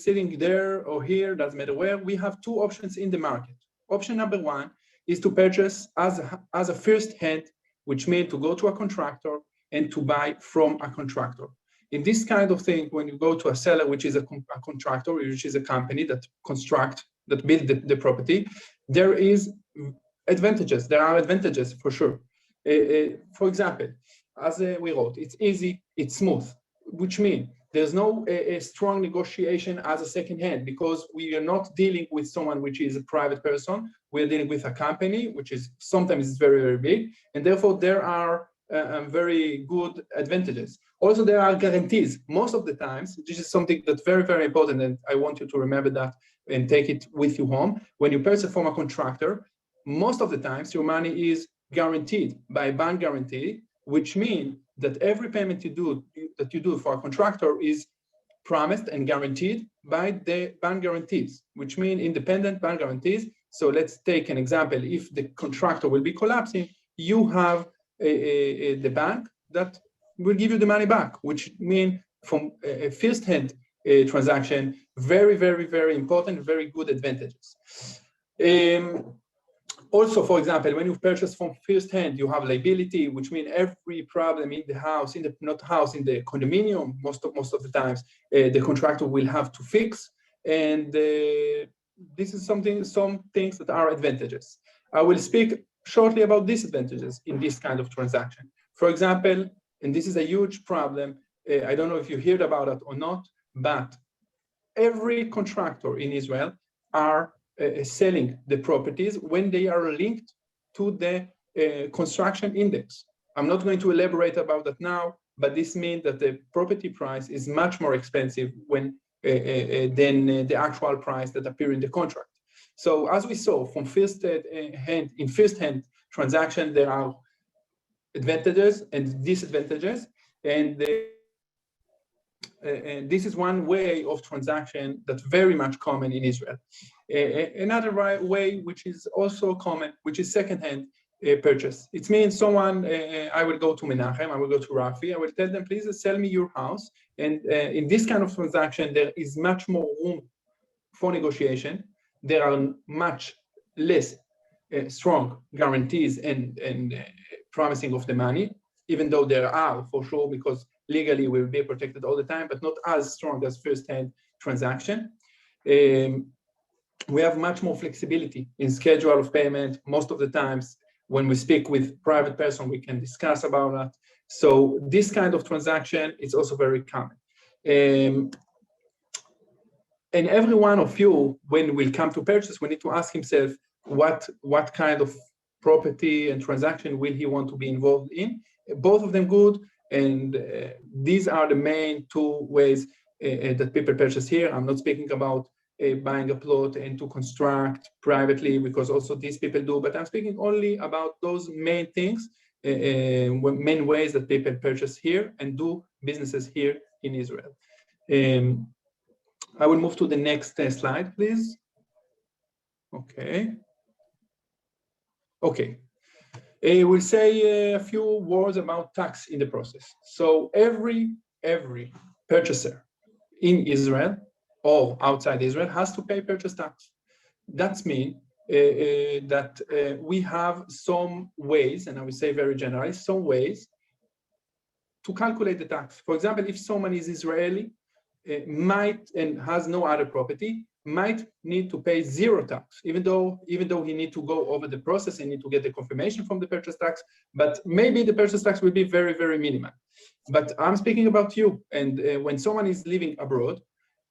sitting there or here, doesn't matter where, we have 2 options in the market. Option number 1 is to purchase as a first hand, which means to go to a contractor and to buy from a contractor. In this kind of thing, when you go to a seller, which is a contractor, which is a company that build the property, there is advantages. There are advantages for sure. For example, as we wrote, it's easy, it's smooth, which means there's no a strong negotiation as a second hand, because we are not dealing with someone which is a private person. We're dealing with a company, which is sometimes very, very big. And therefore, there are very good advantages. Also, there are guarantees. Most of the times, this is something that's very, very important. And I want you to remember that and take it with you home. When you purchase from a contractor, most of the times your money is guaranteed by a bank guarantee, which means that every payment you do for a contractor is promised and guaranteed by the bank guarantees, which mean independent bank guarantees. So let's take an example. If the contractor will be collapsing, you have the bank that will give you the money back, which mean from a first-hand transaction, very, very, very important, very good advantages. Also, for example, when you purchase from first hand, you have liability, which means every problem in the house, in the condominium, most of the times, the contractor will have to fix. And this is some things that are advantages. I will speak shortly about disadvantages in this kind of transaction. For example, and this is a huge problem, I don't know if you heard about it or not, but every contractor in Israel are selling the properties when they are linked to the construction index. I'm not going to elaborate about that now, but this means that the property price is much more expensive when than the actual price that appear in the contract. So as we saw from first-hand transaction, there are advantages and disadvantages, and this is one way of transaction that's very much common in Israel. Another way, which is also common, which is second-hand purchase. It means someone, I will go to Menachem, I will go to Rafi, I will tell them, please sell me your house. And in this kind of transaction, there is much more room for negotiation. There are much less strong guarantees and promising of the money, even though there are for sure, because legally we will be protected all the time, but not as strong as first-hand transaction. We have much more flexibility in schedule of payment. Most of the times when we speak with private person, we can discuss about that. So this kind of transaction is also very common. And every one of you, when we come to purchase, we need to ask himself what kind of property and transaction will he want to be involved in. Both of them good. And these are the main two ways that people purchase here. I'm not speaking about buying a plot and to construct privately, because also these people do, but I'm speaking only about those main things, main ways that people purchase here and do businesses here in Israel. I will move to the next slide, please. Okay. We'll say a few words about tax in the process. So every purchaser in Israel or outside Israel has to pay purchase tax. That means that we have some ways, and I will say very generally, some ways to calculate the tax. For example, if someone is Israeli, might and has no other property, might need to pay zero tax, even though he need to go over the process and need to get the confirmation from the purchase tax, but maybe the purchase tax will be very, very minimal. But I'm speaking about you, and when someone is living abroad,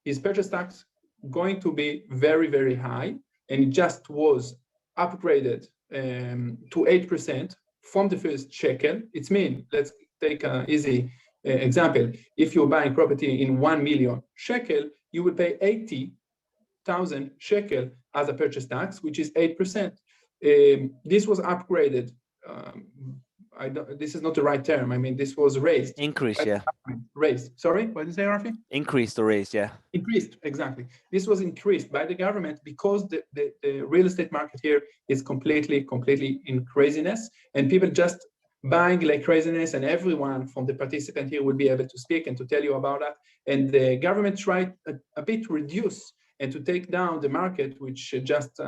his purchase tax going to be very, very high, and it just was upgraded to 8% from the first shekel. It's mean, let's take an easy example. If you're buying property in 1 million shekel, you will pay 80,000 shekel as a purchase tax, which is 8%. This was upgraded. This is not the right term. I mean, this was raised. Increased, yeah. Raised. Sorry, what did you say, Rafi? Increased or raised, yeah. Increased, exactly. This was increased by the government because the real estate market here is completely in craziness, and people just buying like craziness, and everyone from the participant here will be able to speak and to tell you about that. And the government tried a bit to reduce and to take down the market, which is just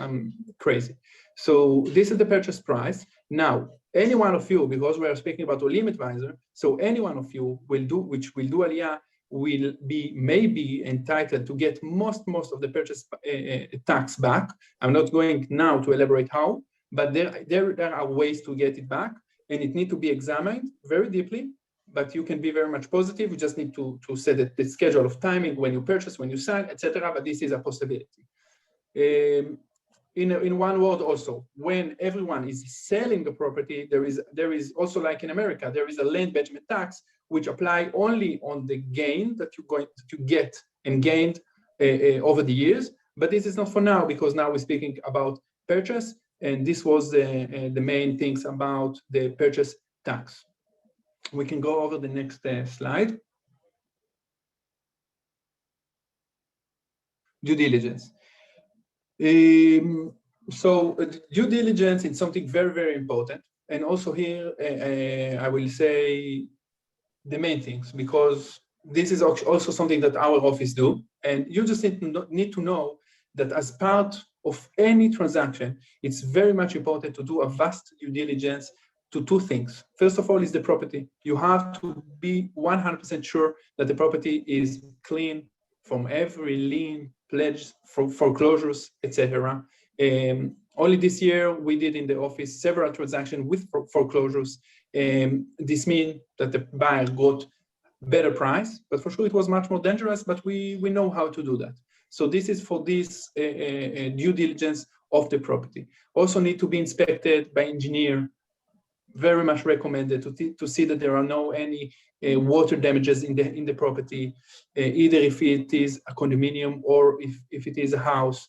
crazy. So this is the purchase price. Now, any one of you, because we are speaking about Olim advisor, so any one of you which will do Aliyah will be maybe entitled to get most of the purchase tax back. I'm not going now to elaborate how, but there are ways to get it back, and it needs to be examined very deeply but you can be very much positive. You just need to set the schedule of timing when you purchase, when you sign, etc. But this is a possibility. In one word also, when everyone is selling the property, there is also, like in America, there is a land management tax which apply only on the gain that you're going to get and gained over the years. But this is not for now, because now we're speaking about purchase, and this was the main things about the purchase tax. We can go over the next slide. Due diligence. So due diligence is something very, very important. And also here, I will say the main things, because this is also something that our office do. And you just need to know that as part of any transaction, it's very much important to do a vast due diligence to two things. First of all is the property. You have to be 100% sure that the property is clean from every lien, pledge, foreclosures, etc. Only this year, we did in the office several transactions with foreclosures. This means that the buyer got better price, but for sure it was much more dangerous, but we know how to do that. So this is for this due diligence of the property. Also need to be inspected by engineer. Very much recommended to see that there are no any water damages in the property, either if it is a condominium or if it is a house.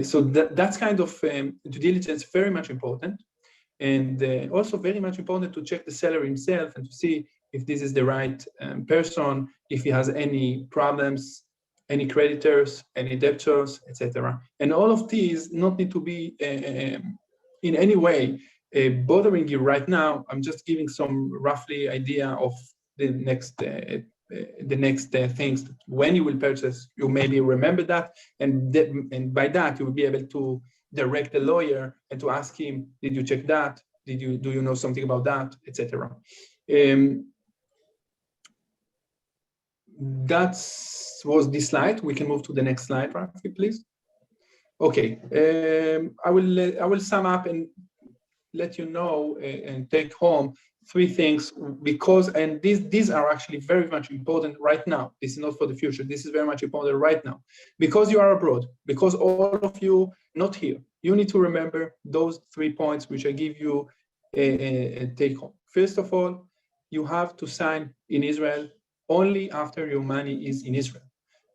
So that's kind of due diligence very much important. And also very much important to check the seller himself and to see if this is the right person, if he has any problems, any creditors, any debtors, etc. And all of these not need to be in any way bothering you right now. I'm just giving some roughly idea of the next things. When you will purchase, you maybe remember that, and by that you will be able to direct the lawyer and to ask him, did you check that? Do you know something about that, etc. That was this slide. We can move to the next slide, Rafi, please. Okay, I will sum up and let you know and take home three things, because, and these are actually very much important right now. This is not for the future. This is very much important right now, because you are abroad, because all of you not here. You need to remember those 3 points which I give you a take home. First of all, you have to sign in Israel only after your money is in Israel,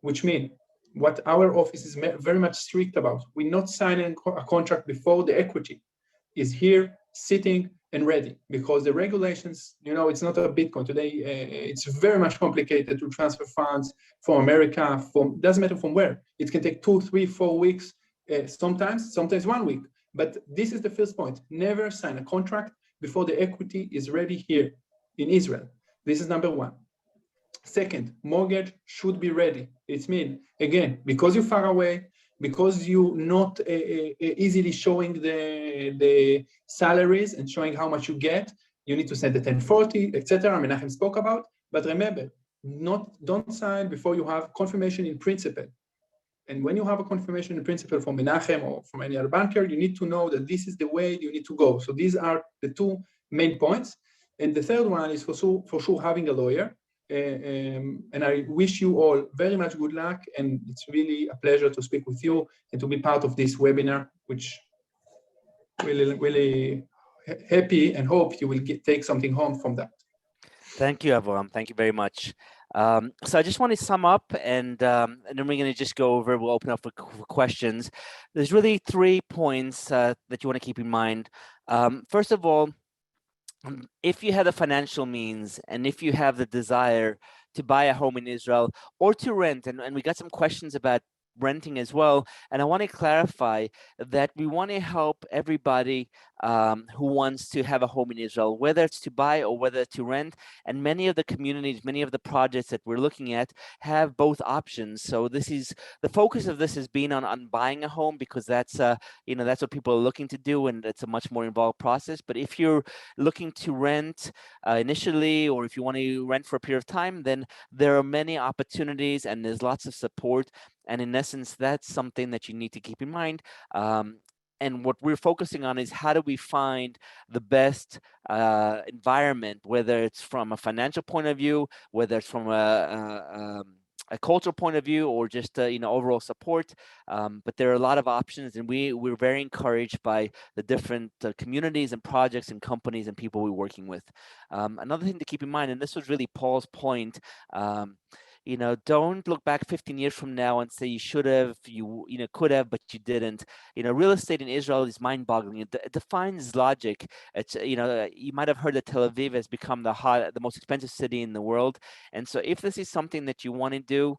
which means what our office is very much strict about. We're not signing a contract before the equity is here, sitting and ready, because the regulations, it's not a Bitcoin today. It's very much complicated to transfer funds from America, doesn't matter from where. It can take 2, 3, 4 weeks, sometimes 1 week. But this is the first point. Never sign a contract before the equity is ready here in Israel. This is number one. Second, mortgage should be ready. It means, again, because you're far away, because you're not easily showing the salaries and showing how much you get, you need to send the 1040, etc. Menachem spoke about. But remember, don't sign before you have confirmation in principle. And when you have a confirmation in principle from Menachem or from any other banker, you need to know that this is the way you need to go. So these are the two main points. And the third one is for sure having a lawyer. And I wish you all very much good luck, and it's really a pleasure to speak with you and to be part of this webinar, which really happy and hope you will take something home from that. Thank you, Avraham. Thank you very much. So I just want to sum up, and then we're going to just go over, we'll open up for questions. There's really 3 points that you want to keep in mind. First of all, if you have the financial means and if you have the desire to buy a home in Israel or to rent, and we got some questions about renting as well, and I want to clarify that we want to help everybody who wants to have a home in Israel, whether it's to buy or whether to rent. And many of the communities, many of the projects that we're looking at have both options. So this is the focus of this has been on buying a home, because that's that's what people are looking to do, and it's a much more involved process. But if you're looking to rent initially, or if you want to rent for a period of time, then there are many opportunities and there's lots of support. And in essence, that's something that you need to keep in mind. and what we're focusing on is how do we find the best environment, whether it's from a financial point of view, whether it's from a cultural point of view, or just overall support. But there are a lot of options, and we're very encouraged by the different communities and projects and companies and people we're working with. Another thing to keep in mind, and this was really Paul's point, don't look back 15 years from now and say you should have, you could have, but you didn't. Real estate in Israel is mind-boggling. It defines logic. It's you might have heard that Tel Aviv has become the most expensive city in the world. And so if this is something that you want to do,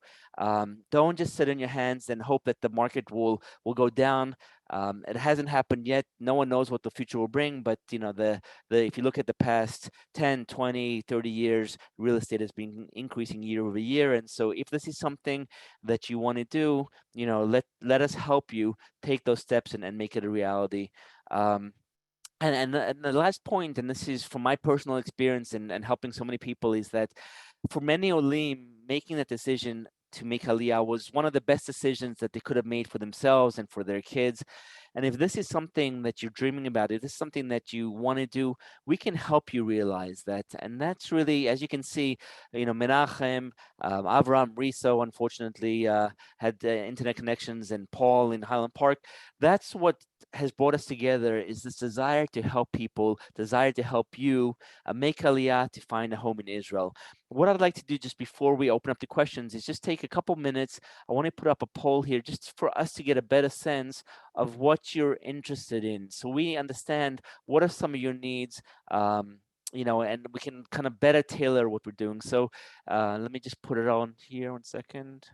don't just sit on your hands and hope that the market will go down. It hasn't happened yet. No one knows what the future will bring, but if you look at the past 10, 20, 30 years, real estate has been increasing year over year. And so if this is something that you want to do, let us help you take those steps and make it a reality. And the last point, and this is from my personal experience and helping so many people, is that for many Olim, making that decision to make Aliyah was one of the best decisions that they could have made for themselves and for their kids. And if this is something that you're dreaming about, if this is something that you want to do, we can help you realize that. And that's really, as you can see, Menachem, Avraham, Risa, unfortunately, had internet connections, and Paul in Highland Park. That's what has brought us together, is this desire to help people, desire to help you make Aliyah, to find a home in Israel. What I'd like to do just before we open up the questions is just take a couple minutes. I want to put up a poll here just for us to get a better sense of what you're interested in, so we understand what are some of your needs, and we can kind of better tailor what we're doing. So let me just put it on here 1 second.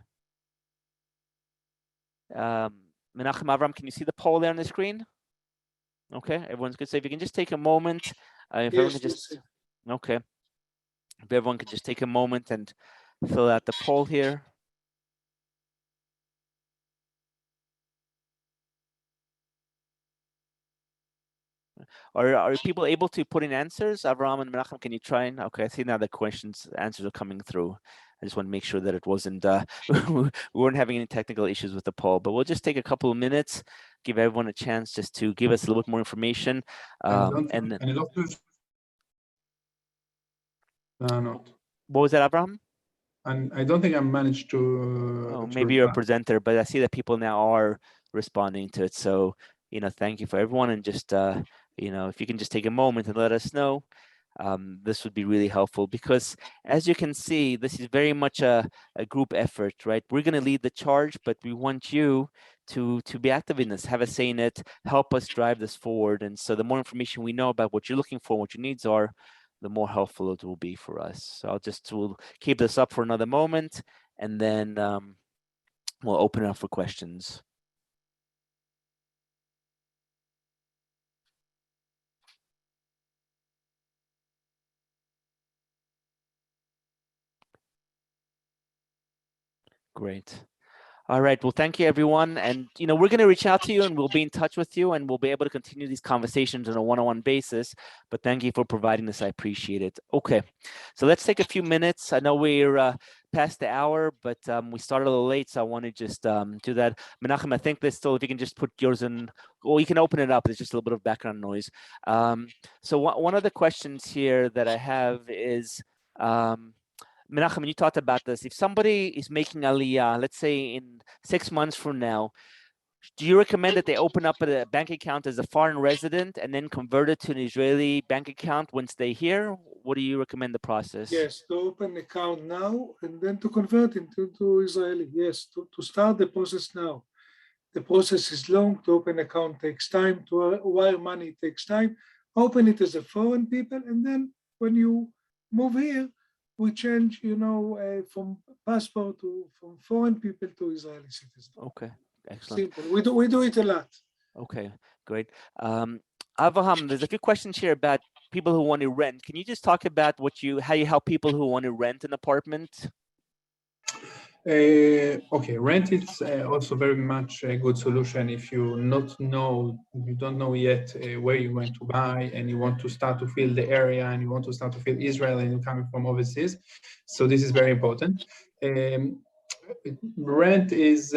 Menachem, Avraham, can you see the poll there on the screen? Okay, everyone's good. So if you can just take a moment, if everyone can just, okay. If everyone could just take a moment and fill out the poll here. Are people able to put in answers? Avraham and Menachem, can you try and, okay, I see now the answers are coming through. I just want to make sure that it wasn't, we weren't having any technical issues with the poll, but we'll just take a couple of minutes, give everyone a chance just to give us a little bit more information. Not. What was that, Avraham? And I don't think I managed to. Maybe you're a presenter, but I see that people now are responding to it. So, thank you for everyone. And just, if you can just take a moment and let us know, this would be really helpful, because as you can see, this is very much a group effort, right? We're going to lead the charge, but we want you to be active in this, have a say in it, help us drive this forward. And so the more information we know about what you're looking for, what your needs are, the more helpful it will be for us. So we'll keep this up for another moment, and then we'll open it up for questions. Great. All right. Well, thank you, everyone. And, we're going to reach out to you, and we'll be in touch with you, and we'll be able to continue these conversations on a one-on-one basis. But thank you for providing this. I appreciate it. Okay. So let's take a few minutes. I know we're past the hour, but we started a little late, so I want to just do that. Menachem, I think there's still, if you can just put yours in, or you can open it up. There's just a little bit of background noise. So one of the questions here that I have is, Menachem, you talked about this. If somebody is making Aliyah, let's say in 6 months from now, do you recommend that they open up a bank account as a foreign resident and then convert it to an Israeli bank account once they're here? What do you recommend the process? Yes, to open an account now and then to convert it to Israeli. Yes, to start the process now. The process is long. To open an account takes time. To wire money takes time. Open it as a foreign people, and then when you move here, we change, from passport from foreign people to Israeli citizens. Okay, excellent. Simple. We do it a lot. Okay, great. Avraham, there's a few questions here about people who want to rent. Can you just talk about how you help people who want to rent an apartment? Okay, rent is also very much a good solution if you don't know yet where you're going to buy, and you want to start to feel the area, and you want to start to feel Israel, and you're coming from overseas. So this is very important. Rent is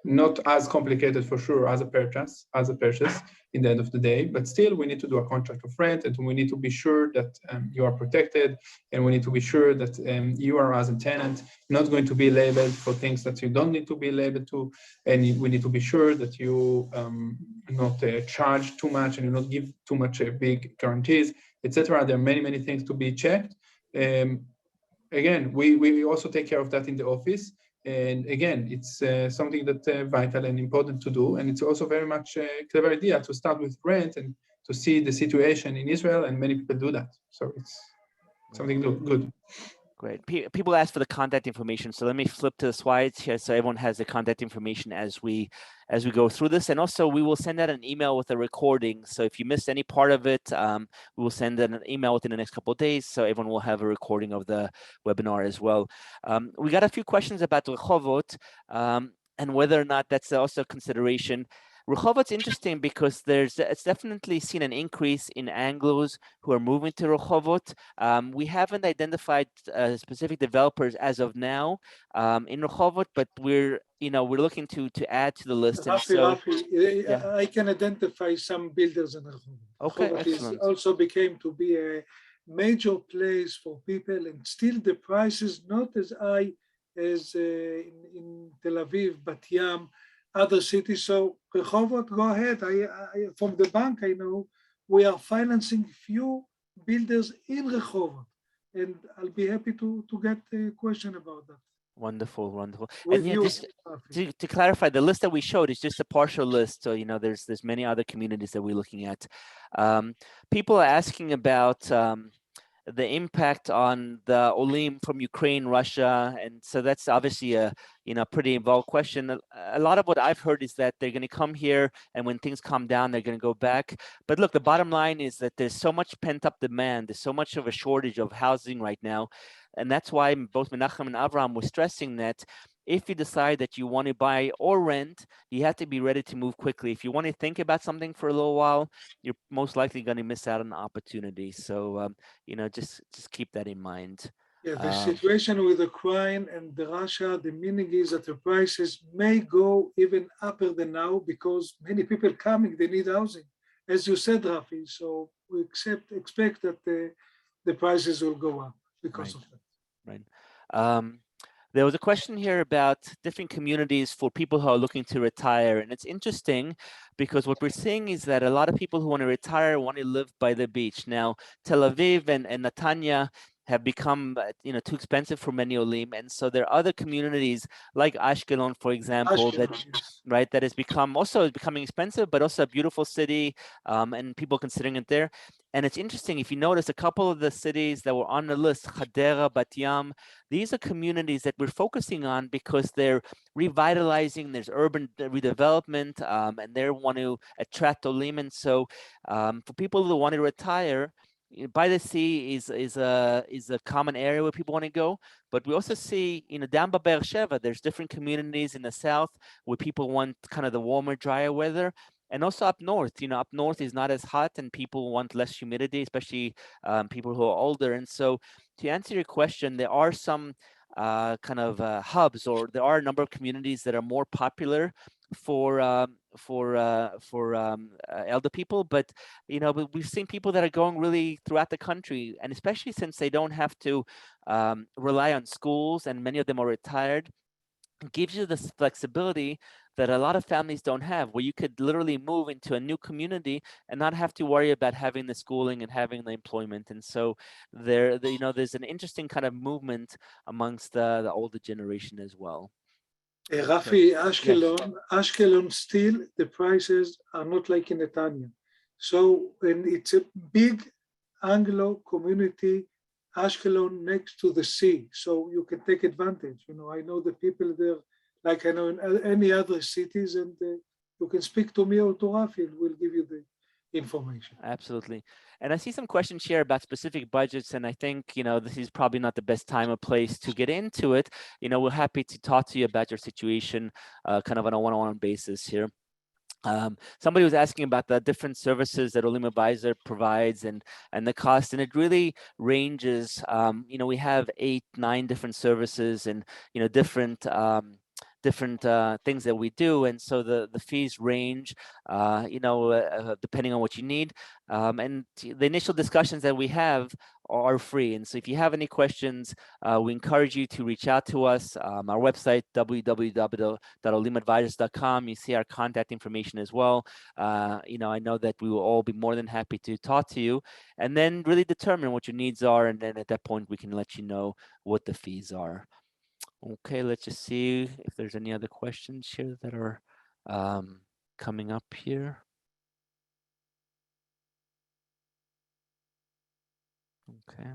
not as complicated for sure as a purchase in the end of the day, but still we need to do a contract of rent, and we need to be sure that you are protected, and we need to be sure that you are, as a tenant, not going to be labeled for things that you don't need to be labeled to, and we need to be sure that you not charge too much and you not give too much big guarantees, etc. There are many things to be checked. Again, we also take care of that in the office. And again, it's something that's vital and important to do. And it's also very much a clever idea to start with rent and to see the situation in Israel, and many people do that. So it's something good. Great. People ask for the contact information, so let me flip to the slides here so everyone has the contact information as we go through this. And also, we will send out an email with a recording. So if you missed any part of it, we will send an email within the next couple of days, so everyone will have a recording of the webinar as well. We got a few questions about Rehovot and whether or not that's also a consideration. Rehovot's interesting because it's definitely seen an increase in Anglos who are moving to Rehovot. We haven't identified specific developers as of now in Rehovot, but we're looking to add to the list. Rafi, I can identify some builders in Rehovot. Okay, Rehovot excellent. also became to be a major place for people, and still the price is not as high as in Tel Aviv, Bat Yam, other cities. So Rehovot, go ahead. I from the bank, I know we are financing few builders in Rehovot, and I'll be happy to get a question about that. Wonderful. With And yeah, you, just to clarify, the list that we showed is just a partial list. So there's many other communities that we're looking at. People are asking about the impact on the Olim from Ukraine, Russia, and so that's obviously a pretty involved question. A lot of what I've heard is that they're going to come here, and when things calm down, they're going to go back. But look, the bottom line is that there's so much pent-up demand. There's so much of a shortage of housing right now, and that's why both Menachem and Avraham were stressing that if you decide that you want to buy or rent, you have to be ready to move quickly. If you want to think about something for a little while, you're most likely going to miss out on the opportunity. So, just keep that in mind. Yeah, the situation with Ukraine and Russia, the meaning is that the prices may go even upper than now because many people coming, they need housing, as you said, Rafi. So we expect that the prices will go up because of that. Right. There was a question here about different communities for people who are looking to retire. And it's interesting because what we're seeing is that a lot of people who want to retire want to live by the beach. Now, Tel Aviv and Netanya have become too expensive for many Olim. And so there are other communities like Ashkelon, for example, that is becoming expensive, but also a beautiful city, and people considering it there. And it's interesting, if you notice, a couple of the cities that were on the list, Hadera, Bat Yam, these are communities that we're focusing on because they're revitalizing, there's urban redevelopment, and they want to attract Olim. And so for people who want to retire, by the sea is a common area where people want to go, but we also see down by Be'er Sheva, there's different communities in the south where people want kind of the warmer, drier weather, and also up north. Up north is not as hot, and people want less humidity, especially people who are older. And so, to answer your question, there are some kind of hubs, or there are a number of communities that are more popular for elder people, but we've seen people that are going really throughout the country, and especially since they don't have to rely on schools, and many of them are retired, it gives you this flexibility that a lot of families don't have, where you could literally move into a new community and not have to worry about having the schooling and having the employment. And so there's an interesting kind of movement amongst the older generation as well. Rafi, Ashkelon still, the prices are not like in Netanya. So, and it's a big Anglo community, Ashkelon next to the sea. So you can take advantage. I know the people there, like I know in any other cities, and you can speak to me or to Rafi, and we'll give you the information. Absolutely. And I see some questions here about specific budgets, and I think, this is probably not the best time or place to get into it. We're happy to talk to you about your situation kind of on a one-on-one basis here. Somebody was asking about the different services that Olim Advisor provides and the cost, and it really ranges. We have 8-9 different services and different different things that we do, and so the fees range, depending on what you need. And the initial discussions that we have are free. And so if you have any questions, we encourage you to reach out to us. Our website, www.olimadvisors.com. You see our contact information as well. I know that we will all be more than happy to talk to you and then really determine what your needs are. And then at that point, we can let you know what the fees are. Okay, let's just see if there's any other questions here that are coming up here. Okay.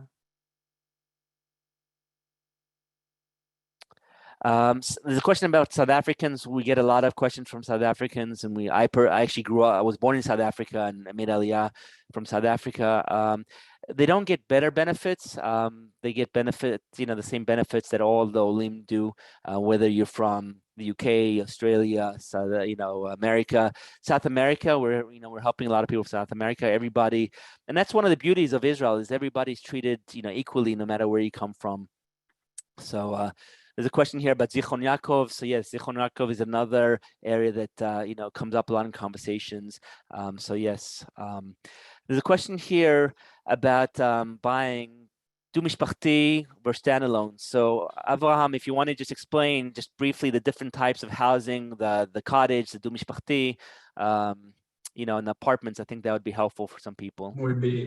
There's a question about South Africans. We get a lot of questions from South Africans, and I actually grew up. I was born in South Africa and I made Aliyah from South Africa. They don't get better benefits. They get benefits, the same benefits that all the Olim do, whether you're from the UK, Australia, America, South America. We're helping a lot of people from South America. Everybody, and that's one of the beauties of Israel is everybody's treated, equally no matter where you come from. So. There's a question here about Zichron Yaakov. So yes, Zichron Yaakov is another area that comes up a lot in conversations. So yes, there's a question here about buying Du Mishpachti versus standalone. So Avraham, if you want to just explain just briefly the different types of housing, the cottage, the Du Mishpachti, and apartments, I think that would be helpful for some people. Will be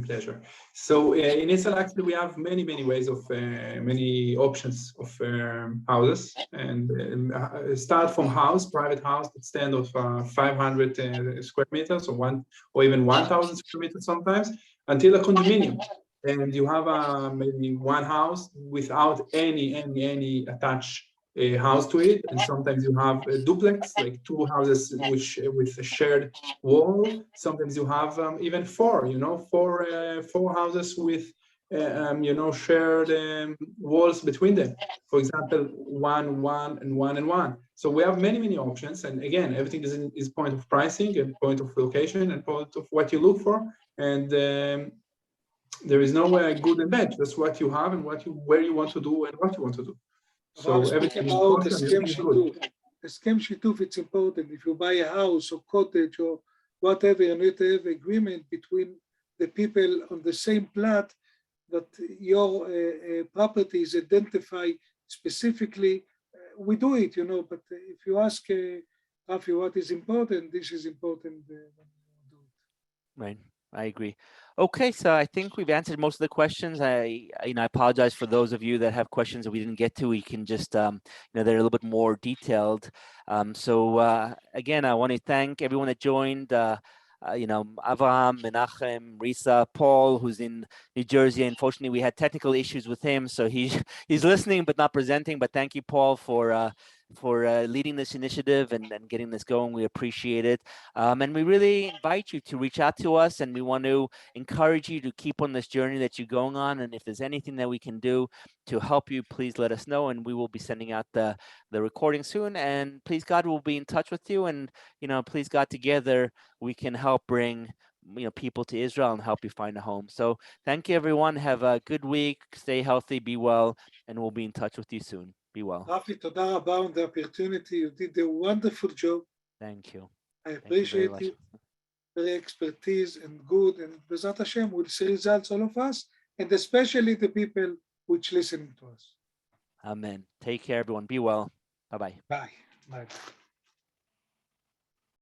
pleasure. So in Israel, actually, we have many ways of many options of houses, and start from private house that stand of 500 square meters or even 1,000 square meters sometimes, until a condominium, and you have maybe one house without any attached house to it, and sometimes you have a duplex, like two houses with a shared wall. Sometimes you have even four houses with shared walls between them. For example, one and one. So we have many options, and again, everything is point of pricing and point of location and point of what you look for, and there is no good and bad. That's what you have and where you want to do and what you want to do. So everything is good. Eskem Shituf, it's important. If you buy a house or cottage or whatever, you need to have agreement between the people on the same plot that your property is identified specifically. We do it, but if you ask Rafi what is important, this is important. Right. I agree. Okay, so I think we've answered most of the questions. I apologize for those of you that have questions that we didn't get to. We can just, they're a little bit more detailed. Again, I want to thank everyone that joined. Avraham, Menachem, Risa, Paul, who's in New Jersey. Unfortunately, we had technical issues with him, so he's listening but not presenting. But thank you, Paul, for leading this initiative and getting this going. We appreciate it. And we really invite you to reach out to us, and we want to encourage you to keep on this journey that you're going on. And if there's anything that we can do to help you, please let us know, and we will be sending out the recording soon. And please God, we'll be in touch with you, and please God, together we can help bring people to Israel and help you find a home. So thank you, everyone. Have a good week. Stay healthy, be well, and we'll be in touch with you soon. Be well. Rafi, toda rabba on the opportunity. You did a wonderful job. Thank you. I appreciate you. Very expertise and good. And B'ezrat Hashem, we'll see results, all of us, and especially the people which listening to us. Amen. Take care, everyone. Be well. Bye-bye. Bye.